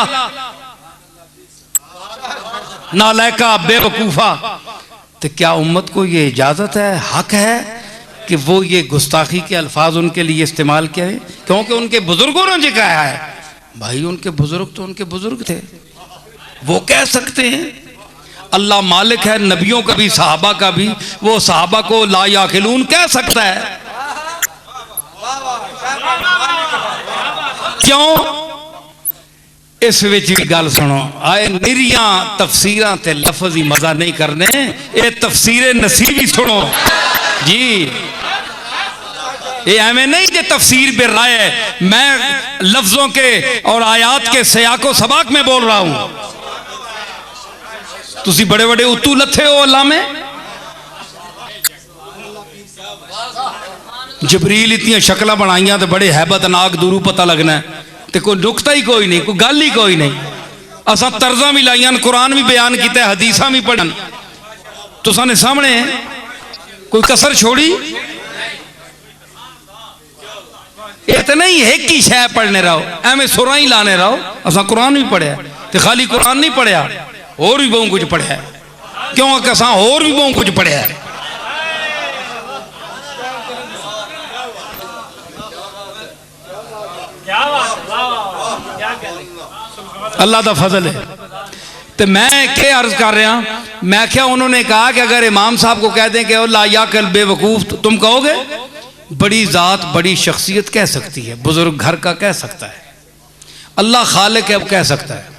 A: नालायका, बेवकूफा, तो क्या उम्मत को ये इजाजत है, हक है कि वो ये गुस्ताखी के अल्फाज उनके लिए इस्तेमाल किए? क्योंकि उनके बुजुर्गों ने जो कहा है। भाई उनके बुजुर्ग तो उनके बुजुर्ग थे, वो कह सकते हैं। अल्लाह मालिक है नबियों का भी सहाबा का भी, वो सहाबा को ला याकिलून कह सकता है। क्यों? इस विच भी गल सुनो, आए निरिया तफसीरां ते लफ्ज़ ही मजा नहीं करने, ये तफसीरे नसीबी सुनो जी। ये एवं नहीं जे तफसीर पे राय है, मैं लफ्जों के और आयात के सयाको सबाक में बोल रहा हूं। तुसी बड़े बड़े उतू लथे हो अल्लाह में, जबरील इतनी शक्ल बनाइया तो बड़े हैबतनाक दूरू पता लगना है, तो कोई नुकता ही कोई नहीं, कोई गल ही कोई नहीं। असा तर्जा भी लाइया, कुरान भी बयान किया, हदीसा भी पढ़न, तो साने सामने कोई कसर छोड़ी। इतना ही एक ही शय पढ़ने रहो, एवं सुरा ही लाने रहो। असा कुरान भी पढ़िया, तो खाली कुरान नहीं पढ़िया, और भी बहुत कुछ पढ़िया। क्यों कि असा और भी बहुत कुछ पढ़िया। अल्लाह का फजल है। तो मैं क्या अर्ज कर रहा, मैं क्या उन्होंने कहा कि अगर इमाम साहब को कह दें कि ला याकिल बेवकूफ, तो तुम कहोगे बड़ी जात बड़ी शख्सियत कह सकती है, बुजुर्ग घर का कह सकता है, अल्लाह खालिक है अब कह सकता है।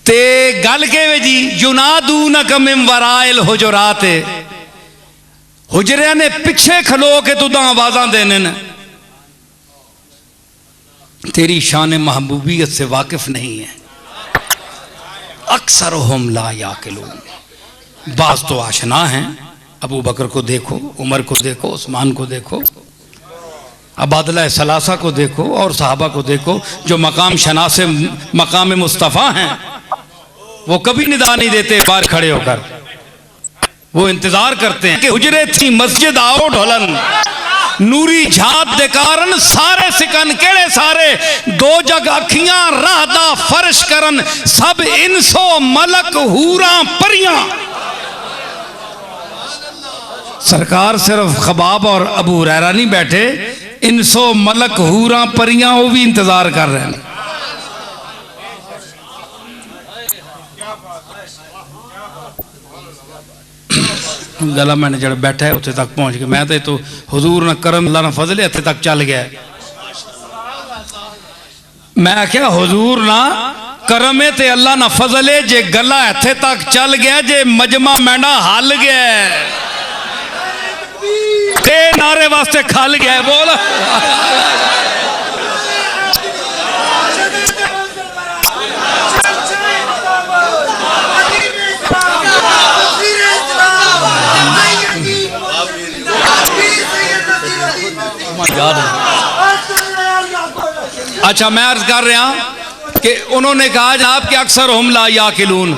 A: ते गल के वे जी, युनादूनक मिन वराइल हुजुरात, हुजरिया ने पिछे खलो के तुदा आवाजा देने न, तेरी शान महबूबियत से वाकिफ नहीं है। अक्सर हम ला याकिलून, बाज तो आशना हैं। अबू बकर को देखो, उमर को देखो, उस्मान को देखो, अबादला सलासा को देखो, और सहाबा को देखो जो मकाम शनासे मकाम मुस्तफ़ा हैं। वो कभी निदा नहीं देते बाहर खड़े होकर, वो इंतजार करते हैं कि हुजरे थी मस्जिद आओ ढोलन, नूरी झात दे कारण सारे सिकन केड़े सारे, दो जग अखियां राहदा फर्श करन, सब इंसो मलक हूरा परियां। सरकार सिर्फ खबाब और अबू हुरैरा नहीं बैठे, इंसो मलक हूरा परियां वो भी इंतजार कर रहे हैं। गला मैंने जरा बैठा है उत्थे तक पहुंच गया। मैं तो हुजूर ना करम अल्लाह ना फजल इत्थे तक चल गया। मैं क्या हुजूर ना करम है ते अल्लाह ना फजल है, जे गला इत्थे तक चल गया, जे मजमा मैंडा हल गया, ते नारे वास्ते खल गया। बोल अच्छा, मैं अर्ज कर रहा कि उन्होंने कहा जनाब कि अक्सर हम ला याकिलून,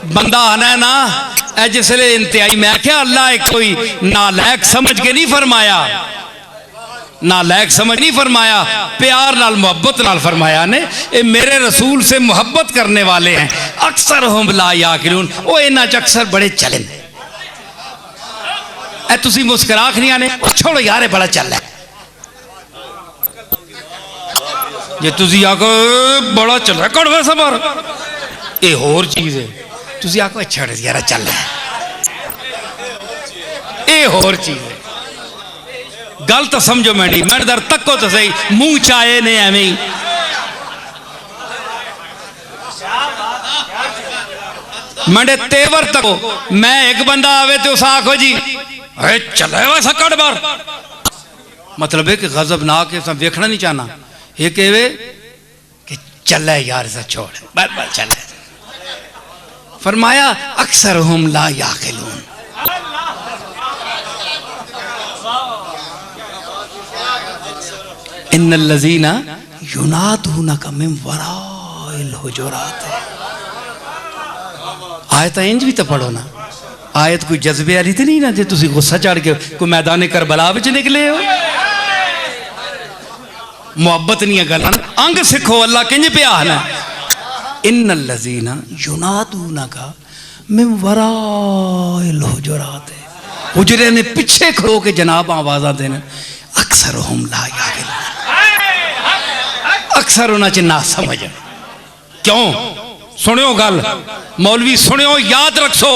A: बंदा आना है ना जिसले इंतहाई। मैं क्या अल्लाह एक कोई नालायक समझ के नहीं फरमाया, नालायक समझ नहीं फरमाया, प्यार नाल मोहब्बत नाल फरमाया ने। ये मेरे रसूल से मोहब्बत करने वाले हैं। अक्सर हम ला याकिलून, वो इन्हां च अक्सर बड़े चले। तुसी मुस्कराख नहीं आने, छोड़ो यार बड़ा चल रहा है। जे तुसी आखो बड़ा चल रहा है कड़वा सबर, ये होर चीज है। तुसी आखो अच्छा यार चल रहा है, ये होर चीज है। गल तो समझो मैंने दर तको तो सही, मुंह चाहे ने एवं ही मंडे तेवर तको मैं एक बंदा आवे तो उस आखो जी अरे चले वैसा कट बार मतलब है कि गजब ना के सब देखना नहीं चाहना ये कहवे कि चले यार ऐसा छोड़ बार बार चले फरमाया अक्सर हम ला याकिलून इन्नल लज़ीना युनादूनका मिन वराइल हुजुरात। आयत इंज भी तो पढ़ो ना, आयत कोई जज्बे वाली तो नहीं ना जे तुसी गुस्सा चढ़ के कोई मैदान करबला विच निकले हो। मुहब्बत नहीं गल्लां अंग सिखो अल्लाह किंज पिया है इन्नल लज़ीना युनादूनका मिन वराइल हुजुरात। हुजरे ने पीछे खड़ो के जनाब आवाज़ां देने अक्सर हम ला याकिलून अक्सर उन्हें च ना समझ क्यों सुनियो गल मौलवी सुनियो याद रखो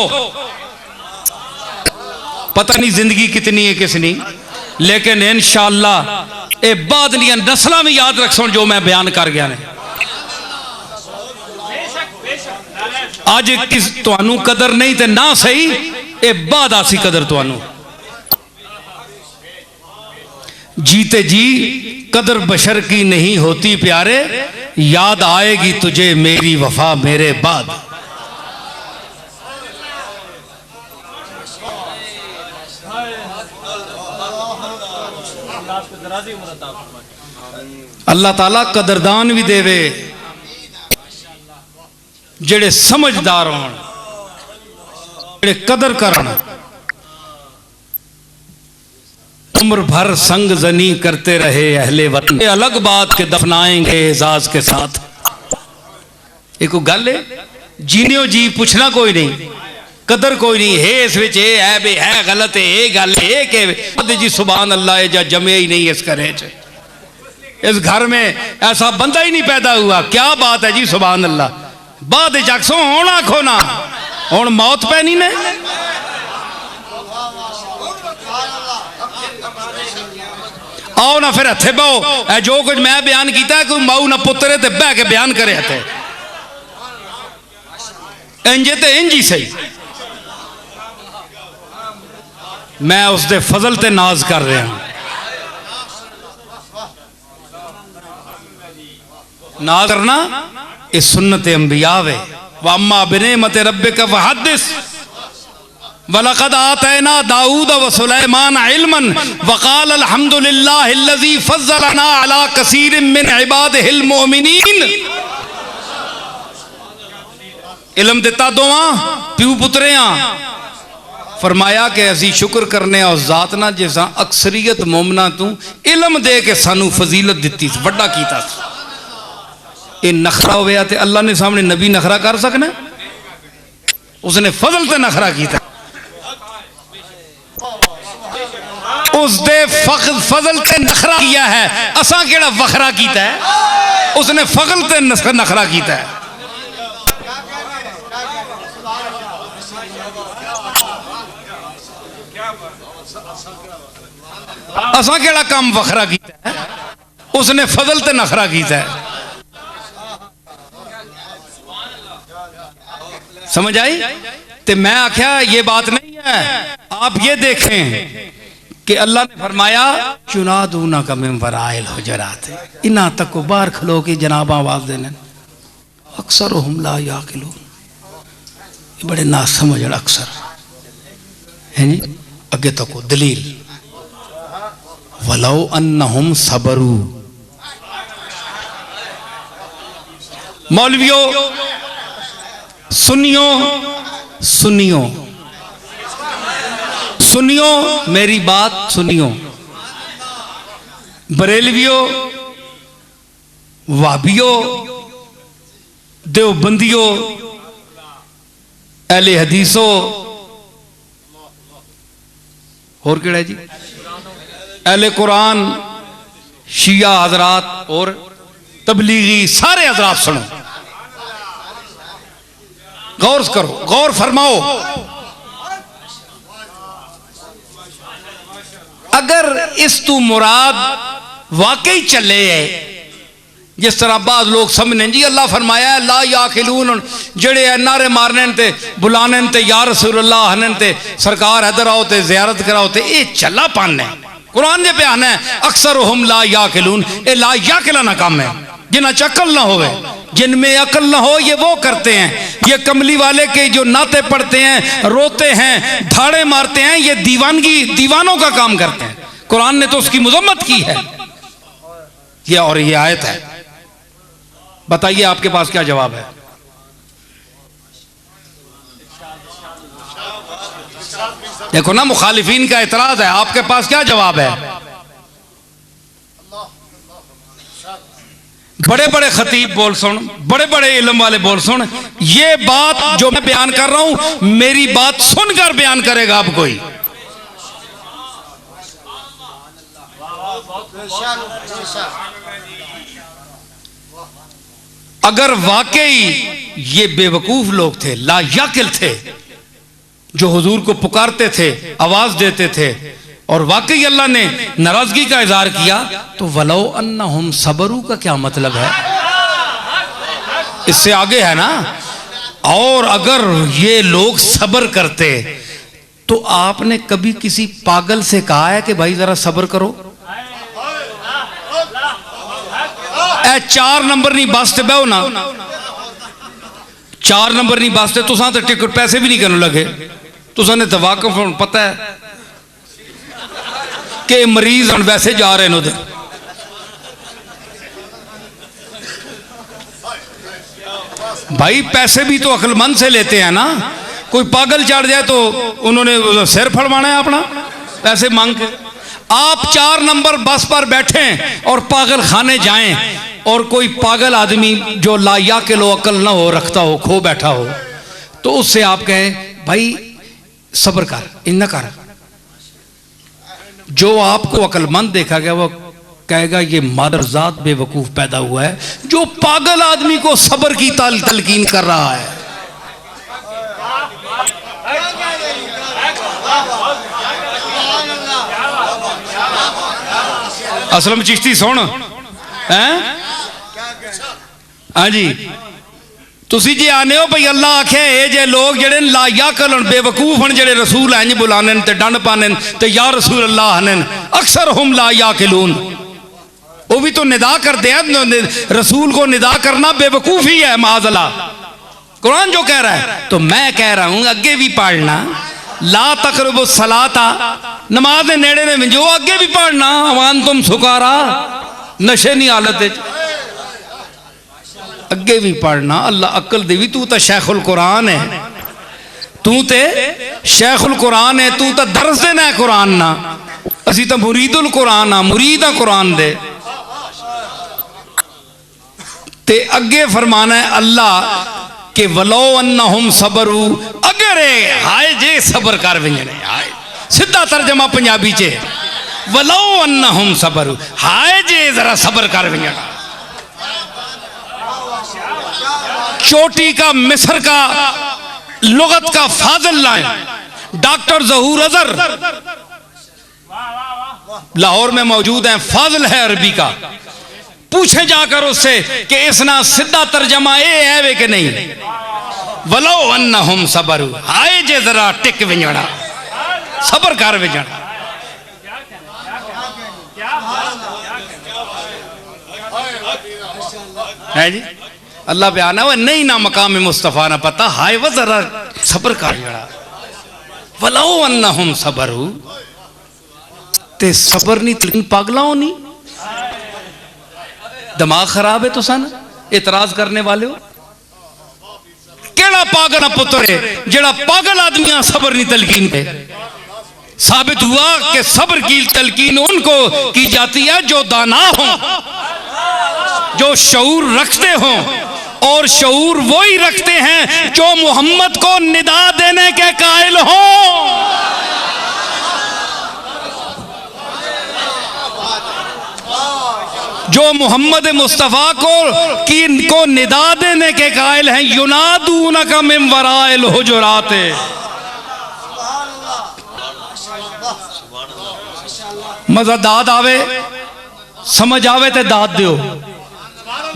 A: पता नहीं जिंदगी कितनी है किसनी लेकिन इंशाअल्लाह ए बाद दियां नस्लां भी याद रखो जो मैं बयान कर गया ने। आज किस तुहानू कदर नहीं ते ना सही ए बाद आसी कदर तुहानू जीते जी कदर बशर की नहीं होती प्यारे याद आएगी तुझे मेरी वफा मेरे बाद। अल्लाह ताला कदरदान भी देवे जेड़े समझदार हों जेड़े कदर करन उम्र भर संग जनी करते रहे अहले वतन। अलग बात के दफनाएंगे एजाज के साथ। एक गल है जीनियो जी पूछना कोई नहीं कदर कोई नहीं है इस विच है बे है गलत है ये गल है के जी सुभान अल्लाह है जा जमे ही नहीं इस घरे च इस घर में ऐसा बंदा ही नहीं पैदा हुआ क्या बात है जी सुभान अल्लाह बाद जक्सों होना खोना हुण मौत पैनी ने। आओ ना फिर हथे बहो जो कुछ मैं बयान किया कोई माऊ ना पुत्रे ते बह के बयान करे हथे इंजे ते इंज ही सही। मैं उसके फजल ते नाज कर रहा नाज करना ये सुन्नत अंबिया वे वम्मा बिनेमत रब्बिका फहद्दिस वलक़द आतैना दाऊद व सुलैमान इल्मन वक़ाल अल्हम्दुलिल्लाहिल्लज़ी फ़ज़्ज़लना अला कसीरिम मिन इबादिहिल मोमिनीन। इल्म दिता दोवां प्यू पुत्रियां फरमाया कि असी शुक्र करने उस जात ना जिसा अक्सरियत मोमना तू इल्म दे के सानू फजीलत दिती वड्डा कीता। ये नखरा होया ते अल्लाह ने सामने नबी नखरा कर सकना उसने फजल ते नखरा कीता उसने फजल ते नखरा किया है असा केड़ा वखरा कीता है उसने फजल ते नखरा कीता है। असा केड़ा काम वखरा कीता है उसने फजल ते नखरा कीता है। समझ आई ते मैं आख्या ये बात नहीं है आप ये देखें कि अल्लाह ने फरमाया चुनादूना का मिन वराइल हुजुरात इना तक को बाहर खलो के जनाब आवाज देने अक्सर हम ला याकिलून ये बड़े ना समझ अक्सर है जी। अगे तक को दलील वलौ अन्नहुम सबरू मौलवियों सुनियो सुनियो सुनियो मेरी बात सुनियो बरेलवियों वाबियों देवबंदियों अहले हदीसों और केड़ा जी अहले कुरान शिया हजरात और तबलीगी सारे हजरात सुनो गौर करो गौर फरमाओ। अगर इस तू मुराद वाकई चले है जिस तरह बाद लोग समझने जी अल्लाह फरमाया है ला याकिलून जड़े नारे मारने ते बुलाने ते या रसूल अल्लाह हने ते सरकार इधर आओ ते ज़ियारत कराओ ते ये चला पान है कुरान दे बयान है अक्सर हम ला याकिलून ये ला याकिला ना काम है जिन्हें अकल ना होवे जिनमें अकल ना हो ये वो करते हैं ये कमली वाले के जो नाते पढ़ते हैं रोते हैं धाड़े मारते हैं ये दीवानगी दीवानों का काम करते हैं कुरान ने तो उसकी मजम्मत की है ये और ये आयत है बताइए आपके पास क्या जवाब है देखो ना मुखालिफीन का एतराज है आपके पास क्या जवाब है बड़े बड़े खतीब बोल सुन बड़े बड़े इल्म वाले बोल सुन ये बात जो मैं बयान कर रहा हूं मेरी बात सुनकर बयान करेगा अब कोई अगर वाकई ये बेवकूफ लोग थे लायाकिल थे जो हुजूर को पुकारते थे आवाज देते थे और वाकई अल्लाह ने नाराजगी का इजहार किया तो वलो अन्नहुम सबरू का क्या मतलब है इससे आगे है ना और अगर ये लोग सब्र करते तो आपने कभी किसी पागल से कहा है कि भाई जरा सब्र करो 4 नंबर नहीं बस ते बहो ना 4 नंबर नहीं बस ते तुसा तो टिकट पैसे भी नहीं करने लगे तुसा ने तो वाकफ पता है कि मरीज हम वैसे जा रहे हैं उधर भाई पैसे भी तो अक्लमंद से लेते हैं ना कोई पागल चढ़ जाए तो उन्होंने सिर फड़वाना है अपना पैसे मांग के आप 4 नंबर बस पर बैठे और पागल खाने जाएं और कोई पागल आदमी जो लायाकिल लो अकल ना हो रखता हो खो बैठा हो तो उससे आप कहें भाई सब्र कर इन्ना कर जो आपको अक्लमंद देखा गया वो कहेगा ये मादरजात बेवकूफ पैदा हुआ है जो पागल आदमी को सब्र की तलकीन कर रहा है असलम चिश्ती सुन हैं हाँ जी तुसी जी आने हो भाई अल्लाह आखे ये जे लोग जेड़े लायाकिल बेवकूफ हैं जेड़े रसूल इंज बुलाने ते डंड पाने ते या रसूल अल्लाह हने अक्सर हम लायाकिलून वो भी तो निदा करते हैं रसूल को निदा करना बेवकूफी है माज़अल्लाह कुरान जो कह रहा है तो मैं कह रहा हूं अगे भी पढ़ना ला तकरबु सलाता नमाज दे नेड़े ने जो अगे भी पढ़ना अवान तुम सुकारा नशे नहीं हालत अगे भी पढ़ना अल्लाह अकल देवी तू तो शेखुल कुरान है तू ते शेखुल कुरान है तू तो दर्स देना है कुरान ना असी तो मुरीदुल कुरान आ मुरीद आ कुरान दे ते अगे फरमाना है अल्लाह के वलो अन्नहुम सबरू अगर हाय जे सबर कर विंजने हाय सीधा तर्जमा पंजाबी चे वलो अन्नहुम सबरू हाय जे जरा सबर कर विंजना चोटी का मिस्र का लुगत का फाजिल लाए डॉक्टर जहूर अजहर लाहौर में मौजूद हैं फाजिल है अरबी का पूछे जाकर उससे कि इसना सीधा तर्जमा ये है वे कि नहीं वलो अन्नहुम सबरू हाय जे जरा टिक विंजड़ा सबर कर विंजड़ा है जी अल्लाह बयान है नहीं ना मकाम मुस्तफ़ा ना पता हाय वो जरा सबर कर जड़ा वलो अन्नहुम सबरू ते सबर नहीं तीन पागला होनी दिमाग खराब है तो सन इतराज करने वाले हो केड़ा पागल पुत्र है जेड़ा पागल आदमी सबर नहीं तलकीन पे साबित हुआ कि सब्र की तलकीन उनको की जाती है जो दाना हो जो शऊर रखते हो और शऊर वो ही रखते हैं जो मोहम्मद को निदा देने के कायल हो जो मोहम्मद मुस्तफ़ा को निदा देने के कायल हैं युनादूनका मिन वराइल हुजुरात मजा दाद आवे समझ आवे ते दाद दियो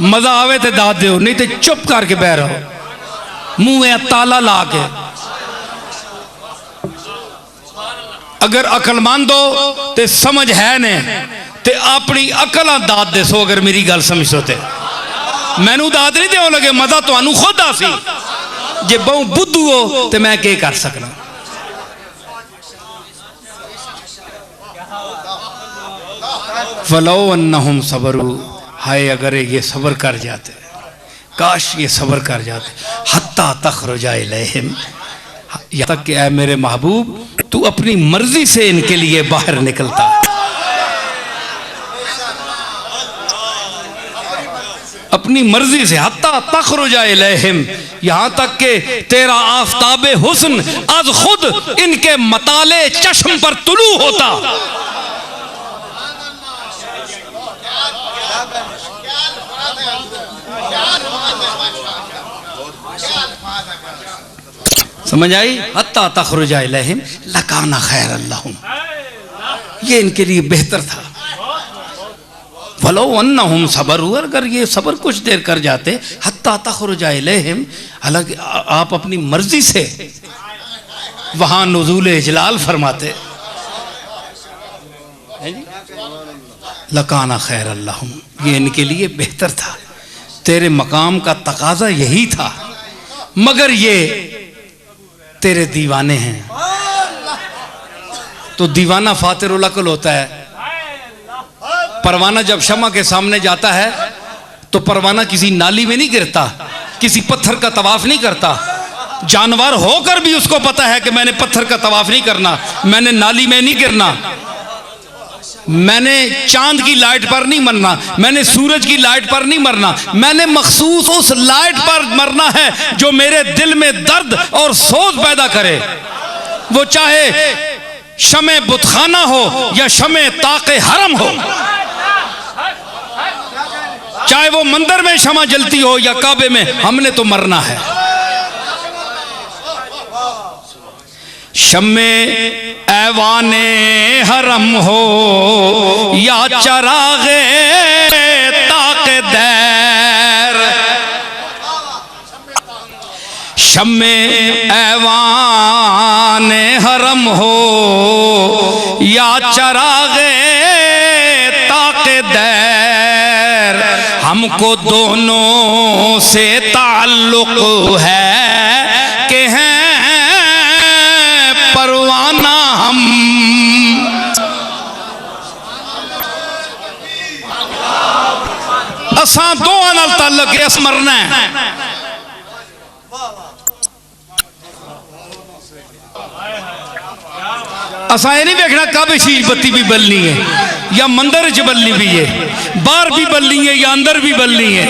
A: मजा आवे तो दाद दो, नहीं तो चुप करके बह रहो, मुंह में ताला ला के। अगर अकलमंद हो तो समझ है ने ते अपनी अकल दाद दसो। अगर मेरी गल समझो तो मैनू दाद नहीं दो लगे, मजा तुहानू खुद आसी। जे बहु बुद्धू हो तो मैं क्या कर सकना। वलो अन्नहुम सबरू, हाय अगर ये सब्र कर जाते, काश ये सब्र कर जाते। हत्ता तखरुजा इलैहिम, यहाँ तक कि ऐ मेरे महबूब तू अपनी मर्जी से इनके लिए बाहर निकलता। अपनी मर्जी से, हत्ता तखरुजा इलैहिम, यहाँ तक कि तेरा आफताबे हुस्न आज खुद इनके मताले चश्म पर तुलू होता। समझ आई? हत्ता तखरुजा इलैहिम लकाना खैर अल्लाहुम, ये इनके लिए बेहतर था। वलो अन्नहुम सबरू, अगर ये सब्र कुछ देर कर जाते, हत्ता तखरुजा इलैहिम, हालांकि आप अपनी मर्जी से वहां नुज़ूल इजलाल फरमाते, लकाना खैर अल्लाहुम, ये इनके लिए बेहतर था। तेरे मकाम का तकाजा यही था, मगर ये तेरे दीवाने हैं। तो दीवाना फातिरुल अक्ल होता है। परवाना जब शमा के सामने जाता है तो परवाना किसी नाली में नहीं गिरता, किसी पत्थर का तवाफ नहीं करता। जानवर होकर भी उसको पता है कि मैंने पत्थर का तवाफ नहीं करना, मैंने नाली में नहीं गिरना, मैंने चांद की लाइट पर नहीं मरना, मैंने सूरज की लाइट पर नहीं मरना, मैंने मखसूस उस लाइट पर मरना है जो मेरे दिल में दर्द और सोच पैदा करे। वो चाहे शमे बुतखाना हो या शमे ताके हरम हो, चाहे वो मंदिर में शमा जलती हो या काबे में, हमने तो मरना है। शम्मे ऐवाने हरम हो या चरागे ताके दैर, शम्मे ऐवाने हरम हो या चरागे ताके दैर, हमको दोनों से ताल्लुक है कि हैं परवाना हम। असा दोवां नाल ताल्लुक है, अस मरना है। असा ये नहीं देखना कब शीश बत्ती भी बलनी है या मंदिर च बलनी भी है, बाहर भी बलनी है या अंदर भी बलनी है।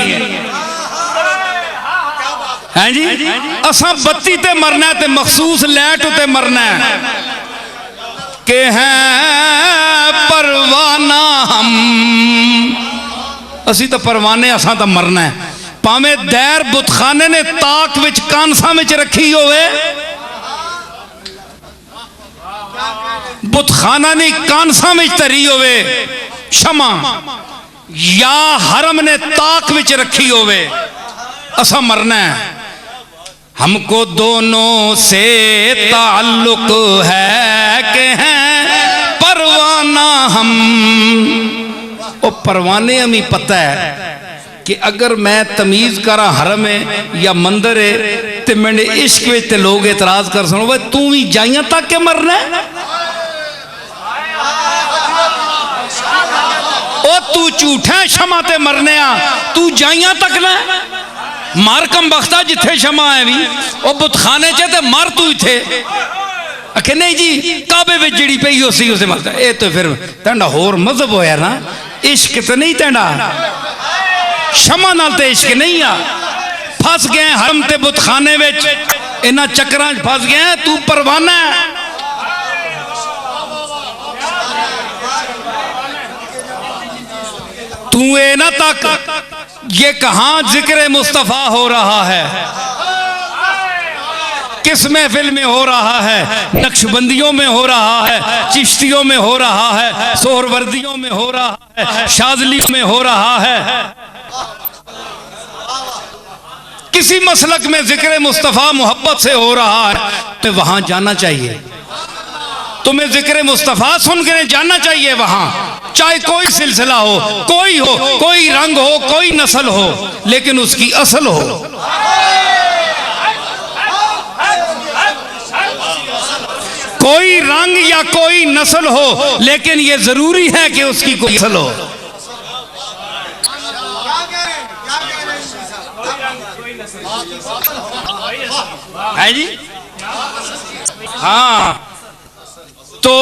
A: हैं जी, असा बत्ती ते मरना है, ते मखसूस लाइट ते मरना है के हैं परवाना हम। असी तो परवाने, असा तो मरना है। भावे दैर बुतखाने ने ताक विच कानसा विच रखी होवे, बुतखाना ने कानसा विच धरी होवे शमा, या हरम ने ताक विच रखी होवे, असा मरना है। हमको दोनों से ताल्लुक है कि हैं परवाना हम। ओ परवाने हमें पता है कि अगर मैं तमीज करा हरम है या मंदिर है तो मैंने इश्क में लोग एतराज कर सुनो, भाई तू भी जाइया तक के मरना है। ओ तू झूठा शमा ते मरने आ, तू जाइया तक ना मार कम बख्ता जिथे शमा है भी वो बुतखाने च ते मर तू इथे। आखे नहीं जी काबे में जिड़ी पई उसी उसे मरता। ये तो फिर तेंडा होर मजहब होया ना, इश्क तो नहीं तेंडा, शमा नाल ते इश्क नहीं आ। फस गए हरम ते बुतखाने विच, इन्हां चक्करां च फस गए। तू परवाना है, तू ये ना तक ये कहां जिक्र मुस्तफा हो रहा है, किस महफिल में हो रहा है, नक्शबंदियों में हो रहा है, चिश्तियों में हो रहा है, सोहरवर्दियों में हो रहा है, शाजलियों में हो रहा है। किसी मसलक में जिक्र मुस्तफ़ा मोहब्बत से हो रहा है तो वहां जाना चाहिए। तुम्हें जिक्र मुस्तफ़ा सुन के जाना चाहिए वहां, चाहे कोई सिलसिला हो, कोई रंग हो, कोई नस्ल हो, लेकिन उसकी असल हो। कोई रंग या कोई नस्ल हो, लेकिन यह जरूरी है कि उसकी कोई असल हो। है जी? हाँ, तो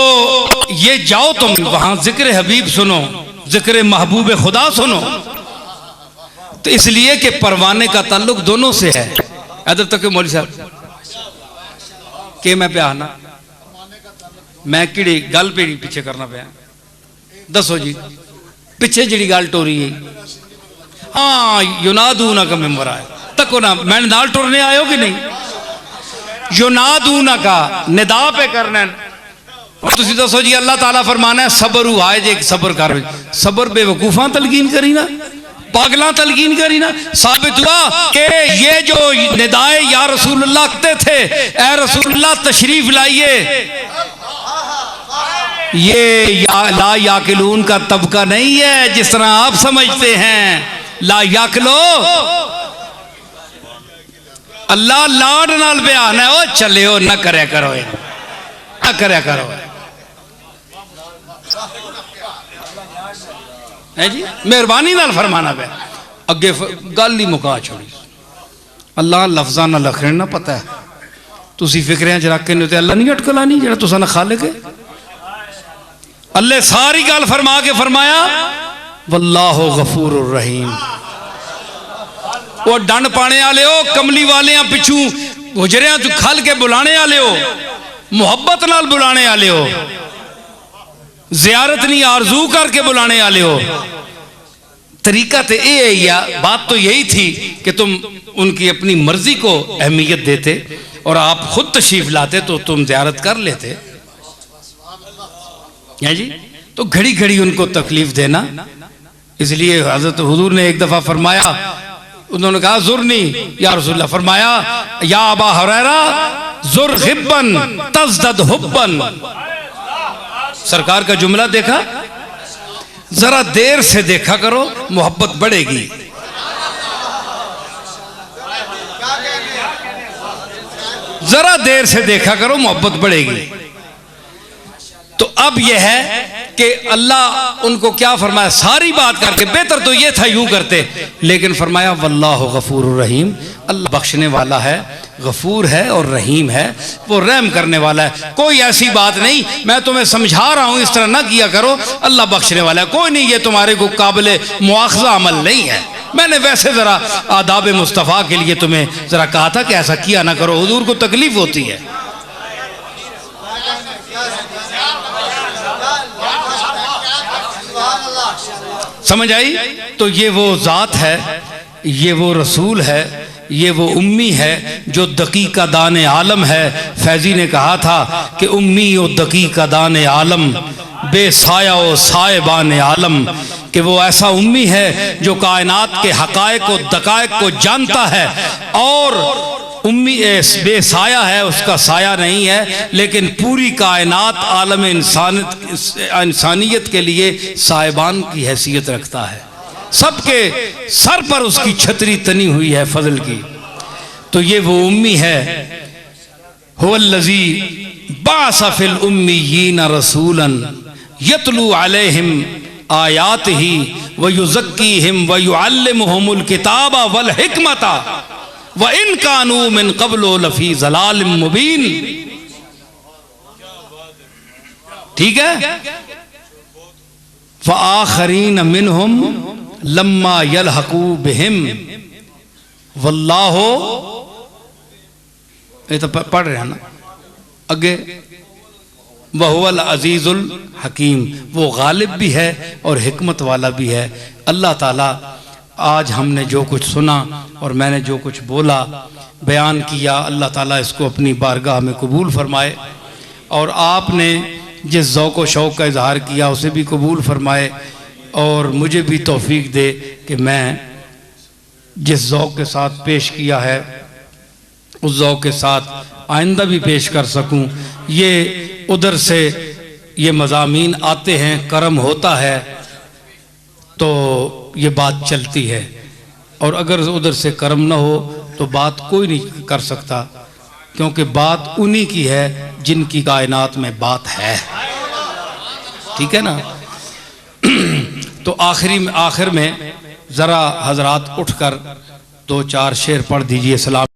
A: ये जाओ तुम वहां जिक्र हबीब सुनो, जिक्र महबूब खुदा सुनो। तो इसलिए कि परवाने का ताल्लुक दोनों से है। इधर तक मौलवी साहब के मैं पे आना, मैं किड़ी गल पे पीछे करना पाया, दसो जी पिछे जी गल टोरी है। हाँ, युनादूना का मेंबर आया तको ना, मैंने नाल टुरने आयो कि नहीं? युनादूना का निदा पे करना। तुसी दसो जी, अल्लाह ताला फरमाना है सबर हुआ है जे सबर कर। सबर बेवकूफा तलकीन करी ना, पागला तलकीन करी ना। साबित हुआ कि ये जो निदाए या रसूलुल्लाह कहते थे, ए रसूलुल्लाह तशरीफ लाइए, ये ला याकिलून का तबका नहीं है जिस तरह आप समझते हैं। ला याकलो अल्लाह लाड नाल बयान है, ओ चले हो ना करया करो, ना करया करो। है जी, मेहरबानी नाल फरमाना पे अगे गल ही मुका छोड़ी। अल्लाह लफ्जा ना लखने ना पता है, तुसी फिक्रियां च रख के नहीं, अल्लाह नहीं अटकला नहीं जरा तुसा ना खाले के। अल्लाह सारी गल फरमा के फरमाया वल्लाहु गफूरुर रहीम। वो डंड पाने वाले हो, कमली वाले पिछू गुजरिया तू खल के बुलाने वाले हो, मुहब्बत नाल बुलाने वाले हो, जियारत नहीं आरजू करके बुलाने वाले हो। तरीका तो ये है, या बात तो यही थी कि तुम उनकी अपनी मर्जी को अहमियत देते और आप खुद तशरीफ लाते तो तुम जियारत कर लेते। है जी, तो घड़ी घड़ी उनको तकलीफ देना। इसलिए हजरत हुजूर ने एक दफा फरमाया, उन्होंने कहा जुरनी या रसूलल्लाह, फरमाया या अबा हुरैरा जुर हिब्बन तज़दद हुब्बन। सरकार का जुमला देखा, जरा देर से देखा करो मोहब्बत बढ़ेगी। जरा देर से देखा करो मोहब्बत बढ़ेगी। तो अब यह है कि अल्लाह उनको क्या फरमाया, सारी बात करके बेहतर तो यह था यूं करते, लेकिन फरमाया वल्लाहु गफूरुर रहीम। अल्लाह बख्शने वाला है, गफूर है और रहीम है, वो रहम करने वाला है। कोई ऐसी बात नहीं, मैं तुम्हें समझा रहा हूं इस तरह ना किया करो, अल्लाह बख्शने वाला है। कोई नहीं, ये तुम्हारे को काबिल मुआखजा अमल नहीं है। मैंने वैसे जरा आदाब मुस्तफ़ा के लिए तुम्हें जरा कहा था कि ऐसा किया ना करो, हुजूर को तकलीफ होती है। समझ आई? तो ये वो ज़ात है, ये वो रसूल है, ये वो उम्मी है जो दकीका दान आलम है। फैजी ने कहा था कि उम्मी ओ दकीका दान आलम बेसाया ओ साहिबान आलम, कि वो ऐसा उम्मी है जो कायनात के हकायक को दकायक को जानता है, और उम्मी बेसाया है, उसका साया नहीं है, लेकिन पूरी कायनात आलम इंसानियत के लिए साहिबान की हैसियत रखता है। सबके सर पर उसकी छतरी तनी हुई है फजल की। तो ये वो उम्मी है। हुवल्लज़ी बाअसा फिल उम्मिय्यीना रसूलन यतलू अलैहिम आयातिही व युज़क्कीहिम व युअल्लिमुहुमुल किताबा वल हिकमता व इन कानू मिन क़ब्लु लफ़ी ज़लालिम मुबीन। ठीक है। व आखरीन मिनहुम लम्मा यलहकू बिहिम वल्लाहु, ये तो पढ़ रहे हैं ना आगे, वहुवल अजीजुल हकीम, वो गालिब भी है और हिकमत वाला भी है। अल्लाह ताला आज हमने जो कुछ सुना और मैंने जो कुछ बोला बयान किया, अल्लाह ताला इसको अपनी बारगाह में कबूल फरमाए, और आपने जिस ज़ौक़ व शौक़ का इजहार किया उसे भी कबूल फरमाए, और मुझे भी तौफीक दे कि मैं जिस ज़ौक़ के साथ पेश किया है उस ज़ौक़ के साथ आइंदा भी पेश कर सकूं। ये उधर से ये मज़ामीन आते हैं, करम होता है तो ये बात चलती है, और अगर उधर से करम ना हो तो बात कोई नहीं कर सकता, क्योंकि बात उन्हीं की है जिनकी कायनात में बात है। ठीक है ना। तो आखिर में ज़रा हजरात उठकर 2-4 शेर पढ़ दीजिए। सलाम।